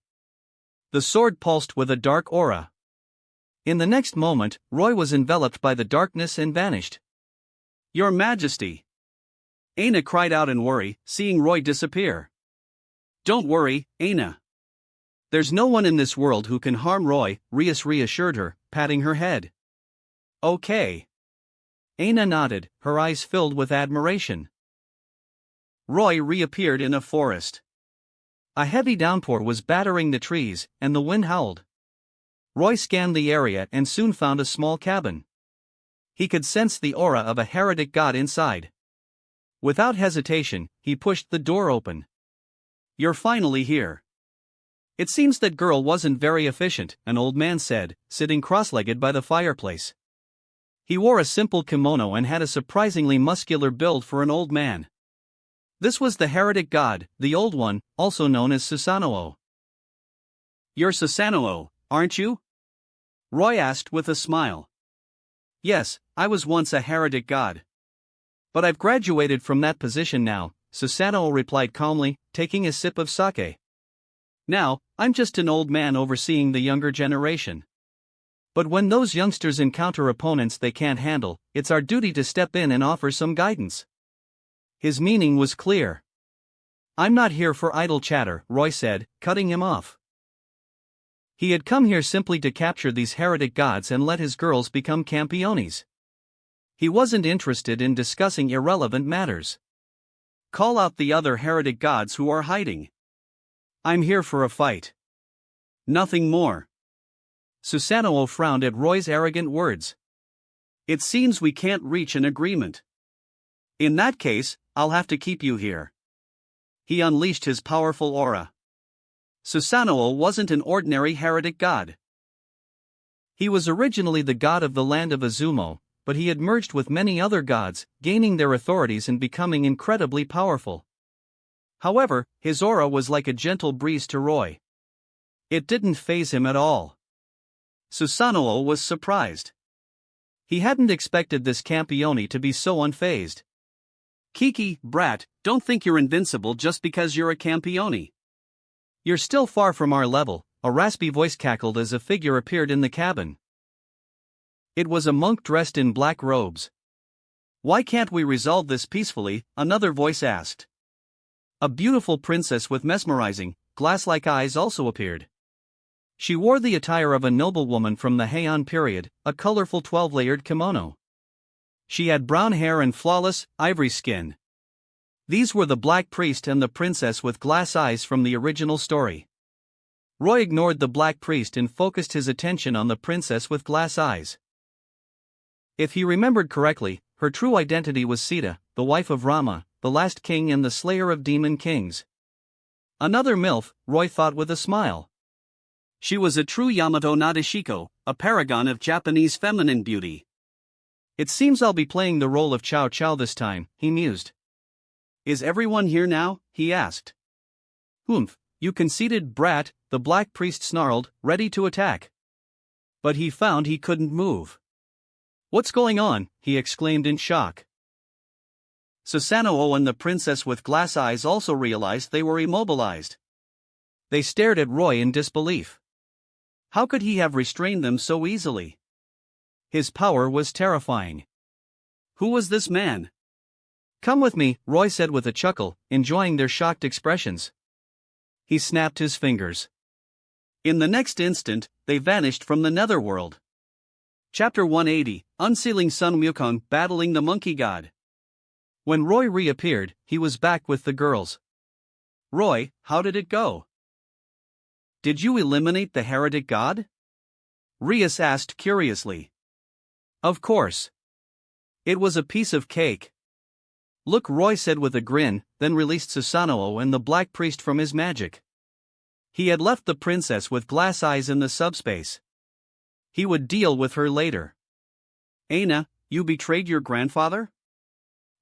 The sword pulsed with a dark aura. In the next moment, Roy was enveloped by the darkness and vanished. Your Majesty! Aina cried out in worry, seeing Roy disappear. Don't worry, Aina. There's no one in this world who can harm Roy, Rias reassured her, patting her head. Okay. Aina nodded, her eyes filled with admiration. Roy reappeared in a forest. A heavy downpour was battering the trees, and the wind howled. Roy scanned the area and soon found a small cabin. He could sense the aura of a heretic god inside. Without hesitation, he pushed the door open. You're finally here. It seems that girl wasn't very efficient, an old man said, sitting cross-legged by the fireplace. He wore a simple kimono and had a surprisingly muscular build for an old man. This was the heretic god, the Old One, also known as Susanoo. You're Susanoo, aren't you? Roy asked with a smile. Yes, I was once a heretic god. But I've graduated from that position now, Susanoo replied calmly, taking a sip of sake. Now, I'm just an old man overseeing the younger generation. But when those youngsters encounter opponents they can't handle, it's our duty to step in and offer some guidance. His meaning was clear. I'm not here for idle chatter, Roy said, cutting him off. He had come here simply to capture these heretic gods and let his girls become Campionis. He wasn't interested in discussing irrelevant matters. Call out the other heretic gods who are hiding. I'm here for a fight. Nothing more. Susanoo frowned at Roy's arrogant words. It seems we can't reach an agreement. In that case, I'll have to keep you here. He unleashed his powerful aura. Susanoo wasn't an ordinary heretic god. He was originally the god of the land of Izumo, but he had merged with many other gods, gaining their authorities and becoming incredibly powerful. However, his aura was like a gentle breeze to Roy. It didn't faze him at all. Susanoo was surprised. He hadn't expected this Campioni to be so unfazed. Kiki, brat, don't think you're invincible just because you're a Campioni. You're still far from our level, a raspy voice cackled as a figure appeared in the cabin. It was a monk dressed in black robes. Why can't we resolve this peacefully? Another voice asked. A beautiful princess with mesmerizing, glass-like eyes also appeared. She wore the attire of a noblewoman from the Heian period, a colorful 12-layered kimono. She had brown hair and flawless, ivory skin. These were the Black Priest and the princess with glass eyes from the original story. Roy ignored the Black Priest and focused his attention on the princess with glass eyes. If he remembered correctly, her true identity was Sita, the wife of Rama, the last king and the slayer of demon kings. Another MILF, Roy thought with a smile. She was a true Yamato Nadeshiko, a paragon of Japanese feminine beauty. It seems I'll be playing the role of Chow Chow this time, he mused. Is everyone here now? He asked. Humph, you conceited brat, the Black Priest snarled, ready to attack. But he found he couldn't move. What's going on? He exclaimed in shock. Susanoo and the princess with glass eyes also realized they were immobilized. They stared at Roy in disbelief. How could he have restrained them so easily? His power was terrifying. Who was this man? Come with me, Roy said with a chuckle, enjoying their shocked expressions. He snapped his fingers. In the next instant, they vanished from the netherworld. Chapter 180, Unsealing Sun Wukong Battling the Monkey God. When Roy reappeared, he was back with the girls. Roy, how did it go? Did you eliminate the heretic god? Rias asked curiously. Of course. It was a piece of cake. Look, Roy said with a grin, then released Susanoo and the Black Priest from his magic. He had left the princess with glass eyes in the subspace. He would deal with her later. Aina, you betrayed your grandfather?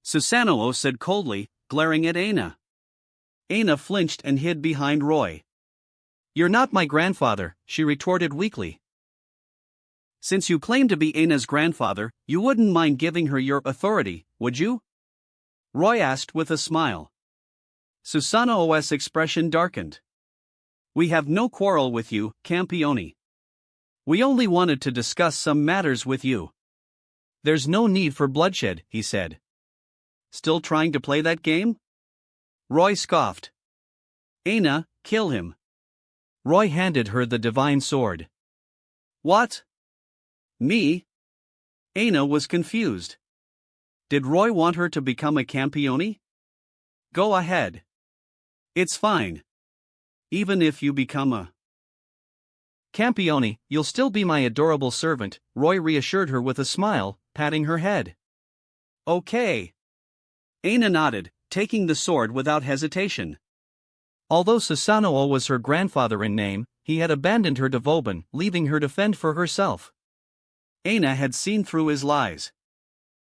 Susanoo said coldly, glaring at Aina. Aina flinched and hid behind Roy. You're not my grandfather, she retorted weakly. Since you claim to be Aina's grandfather, you wouldn't mind giving her your authority, would you? Roy asked with a smile. Susanoo's expression darkened. We have no quarrel with you, Campione. We only wanted to discuss some matters with you. There's no need for bloodshed, he said. Still trying to play that game? Roy scoffed. Aina, kill him. Roy handed her the divine sword. What? Me? Aina was confused. Did Roy want her to become a Campione? Go ahead. It's fine. Even if you become a Campione, you'll still be my adorable servant, Roy reassured her with a smile, patting her head. Okay. Aina nodded, taking the sword without hesitation. Although Susanoo was her grandfather in name, he had abandoned her to Vauban, leaving her to fend for herself. Aina had seen through his lies.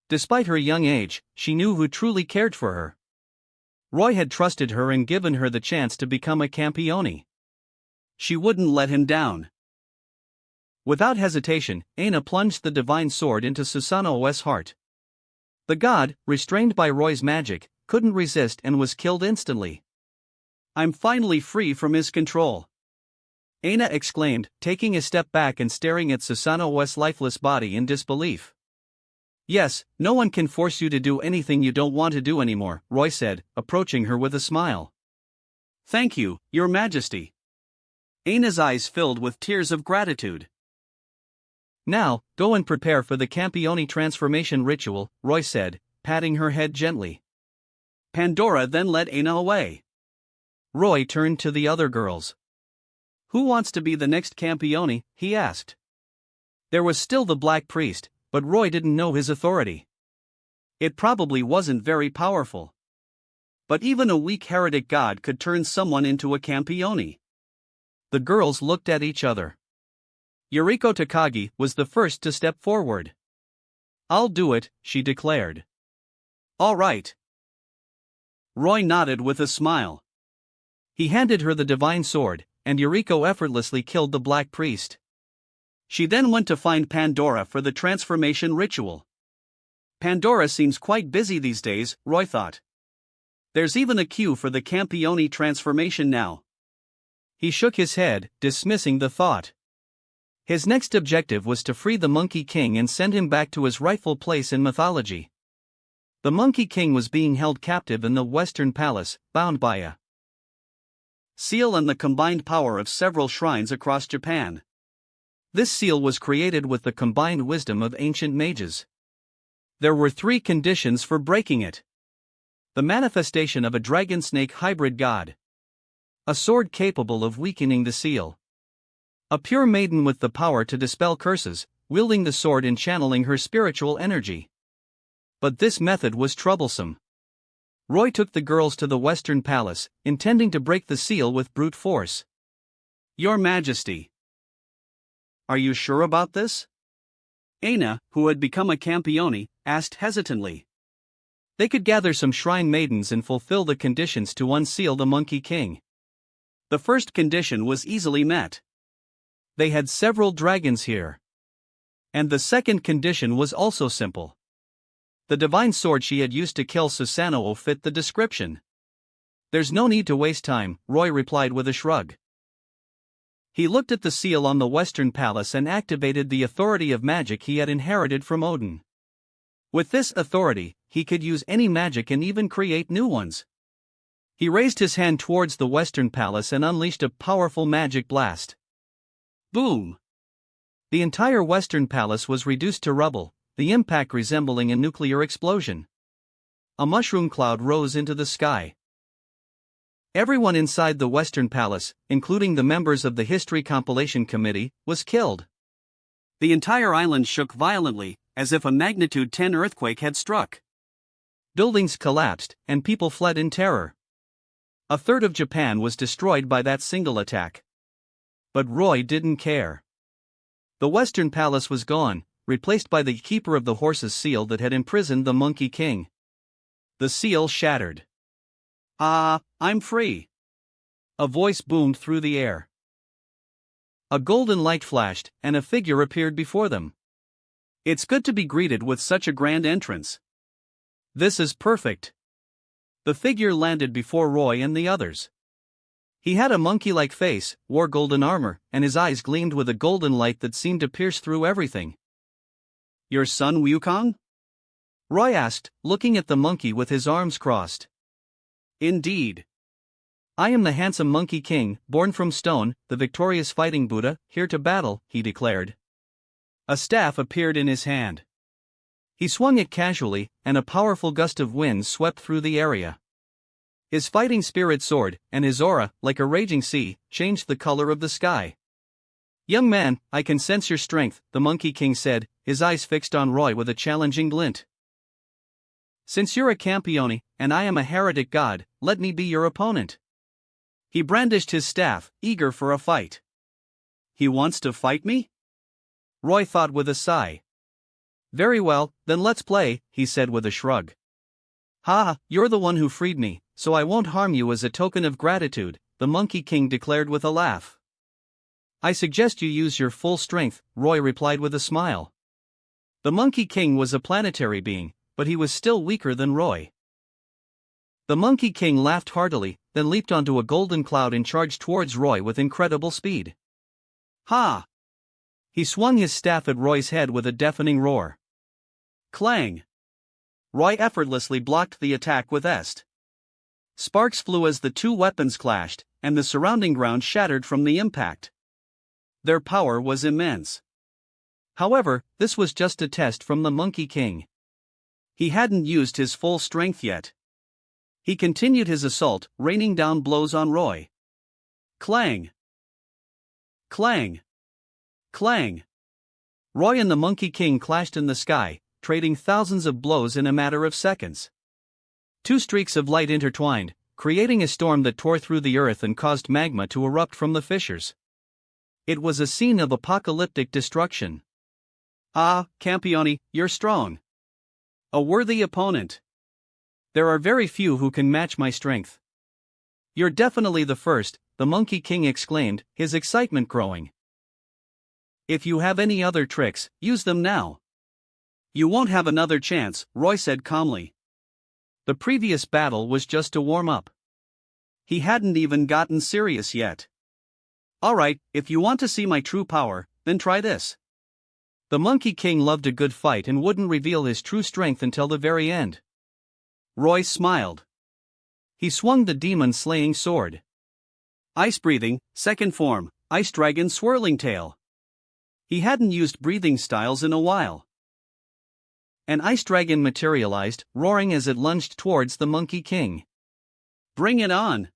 Despite her young age, she knew who truly cared for her. Roy had trusted her and given her the chance to become a Campione. She wouldn't let him down. Without hesitation, Aina plunged the divine sword into Susanoo's heart. The god, restrained by Roy's magic, couldn't resist and was killed instantly. I'm finally free from his control. Aina exclaimed, taking a step back and staring at Susanoo's lifeless body in disbelief. Yes, no one can force you to do anything you don't want to do anymore, Roy said, approaching her with a smile. Thank you, Your Majesty. Aina's eyes filled with tears of gratitude. Now, go and prepare for the Campione transformation ritual, Roy said, patting her head gently. Pandora then led Aina away. Roy turned to the other girls. Who wants to be the next Campione? He asked. There was still the Black Priest, but Roy didn't know his authority. It probably wasn't very powerful. But even a weak heretic god could turn someone into a Campione. The girls looked at each other. Yuriko Takagi was the first to step forward. I'll do it, she declared. All right. Roy nodded with a smile. He handed her the divine sword, and Yuriko effortlessly killed the Black Priest. She then went to find Pandora for the transformation ritual. Pandora seems quite busy these days, Roy thought. There's even a queue for the Campione transformation now. He shook his head, dismissing the thought. His next objective was to free the Monkey King and send him back to his rightful place in mythology. The Monkey King was being held captive in the Western Palace, bound by a seal and the combined power of several shrines across Japan. This seal was created with the combined wisdom of ancient mages. There were 3 conditions for breaking it. The manifestation of a dragon-snake hybrid god. A sword capable of weakening the seal. A pure maiden with the power to dispel curses, wielding the sword and channeling her spiritual energy. But this method was troublesome. Roy took the girls to the Western Palace, intending to break the seal with brute force. Your Majesty. Are you sure about this? Aina, who had become a Campione, asked hesitantly. They could gather some shrine maidens and fulfill the conditions to unseal the Monkey King. The first condition was easily met. They had several dragons here. And the second condition was also simple. The divine sword she had used to kill Susanoo fit the description. There's no need to waste time, Roy replied with a shrug. He looked at the seal on the Western Palace and activated the authority of magic he had inherited from Odin. With this authority, he could use any magic and even create new ones. He raised his hand towards the Western Palace and unleashed a powerful magic blast. Boom! The entire Western Palace was reduced to rubble, the impact resembling a nuclear explosion. A mushroom cloud rose into the sky. Everyone inside the Western Palace, including the members of the History Compilation Committee, was killed. The entire island shook violently, as if a magnitude 10 earthquake had struck. Buildings collapsed, and people fled in terror. A third of Japan was destroyed by that single attack. But Roy didn't care. The Western Palace was gone, replaced by the keeper of the horse's seal that had imprisoned the Monkey King. The seal shattered. "Ah, I'm free!" a voice boomed through the air. A golden light flashed, and a figure appeared before them. "It's good to be greeted with such a grand entrance. This is perfect." The figure landed before Roy and the others. He had a monkey-like face, wore golden armor, and his eyes gleamed with a golden light that seemed to pierce through everything. "Your son Wukong?" Roy asked, looking at the monkey with his arms crossed. "Indeed. I am the handsome Monkey King, born from stone, the victorious fighting Buddha, here to battle," he declared. A staff appeared in his hand. He swung it casually, and a powerful gust of wind swept through the area. His fighting spirit soared, and his aura, like a raging sea, changed the color of the sky. "Young man, I can sense your strength," the Monkey King said, his eyes fixed on Roy with a challenging glint. "Since you're a Campione, and I am a heretic god, let me be your opponent." He brandished his staff, eager for a fight. "He wants to fight me?" Roy thought with a sigh. "Very well, then let's play," he said with a shrug. "Ha, you're the one who freed me, so I won't harm you as a token of gratitude," the Monkey King declared with a laugh. "I suggest you use your full strength," Roy replied with a smile. The Monkey King was a planetary being, but he was still weaker than Roy. The Monkey King laughed heartily, then leaped onto a golden cloud and charged towards Roy with incredible speed. "Ha!" He swung his staff at Roy's head with a deafening roar. Clang! Roy effortlessly blocked the attack with Est. Sparks flew as the two weapons clashed, and the surrounding ground shattered from the impact. Their power was immense. However, this was just a test from the Monkey King. He hadn't used his full strength yet. He continued his assault, raining down blows on Roy. Clang! Clang! Clang! Roy and the Monkey King clashed in the sky, trading thousands of blows in a matter of seconds. Two streaks of light intertwined, creating a storm that tore through the earth and caused magma to erupt from the fissures. It was a scene of apocalyptic destruction. "Ah, Campione, you're strong. A worthy opponent. There are very few who can match my strength." "You're definitely the first," the Monkey King exclaimed, his excitement growing. "If you have any other tricks, use them now." "You won't have another chance," Roy said calmly. The previous battle was just to warm up. He hadn't even gotten serious yet. "Alright, if you want to see my true power, then try this." The Monkey King loved a good fight and wouldn't reveal his true strength until the very end. Roy smiled. He swung the demon-slaying sword. Ice-breathing, second form, Ice Dragon Swirling Tail. He hadn't used breathing styles in a while. An ice dragon materialized, roaring as it lunged towards the Monkey King. "Bring it on!"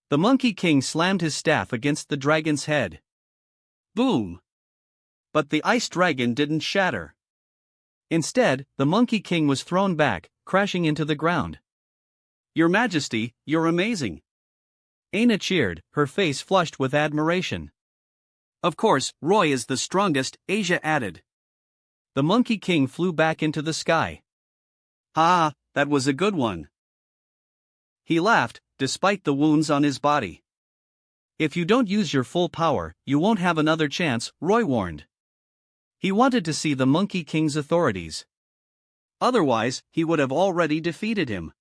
The Monkey King slammed his staff against the dragon's head. Boom! But the ice dragon didn't shatter. Instead, the Monkey King was thrown back, crashing into the ground. "Your Majesty, you're amazing!" Aina cheered, her face flushed with admiration. "Of course, Roy is the strongest," Asia added. The Monkey King flew back into the sky. "Ah, that was a good one." He laughed, despite the wounds on his body. "If you don't use your full power, you won't have another chance," Roy warned. He wanted to see the Monkey King's authorities. Otherwise, he would have already defeated him.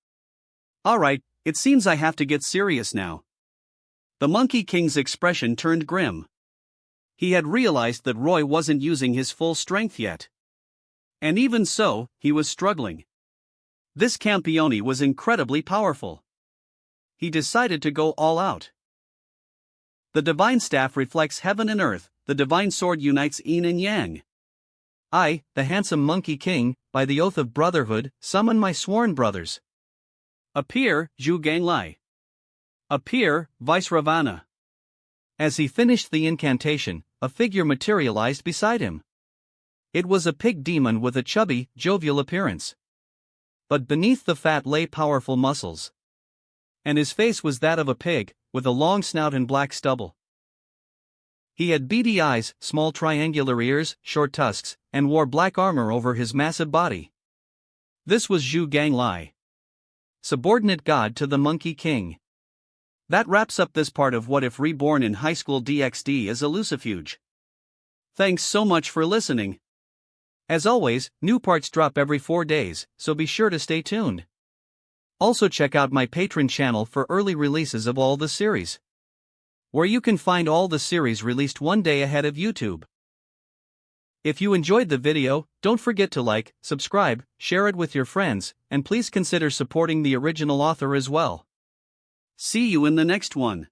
"Alright, it seems I have to get serious now." The Monkey King's expression turned grim. He had realized that Roy wasn't using his full strength yet. And even so, he was struggling. This Campione was incredibly powerful. He decided to go all out. The divine staff reflects heaven and earth, the divine sword unites yin and yang. I, the handsome Monkey King, by the oath of brotherhood, summon my sworn brothers. Appear, Zhu Ganglai. Appear, Vice Ravana. As he finished the incantation, a figure materialized beside him. It was a pig demon with a chubby, jovial appearance. But beneath the fat lay powerful muscles. And his face was that of a pig, with a long snout and black stubble. He had beady eyes, small triangular ears, short tusks, and wore black armor over his massive body. This was Zhu Ganglai, subordinate god to the Monkey King. That wraps up this part of What If Reborn in Highschool DxD as a Lucifuge. Thanks so much for listening. As always, new parts drop every 4 days, so be sure to stay tuned. Also check out my Patreon channel for early releases of all the series, where you can find all the series released one day ahead of YouTube. If you enjoyed the video, don't forget to like, subscribe, share it with your friends, and please consider supporting the original author as well. See you in the next one.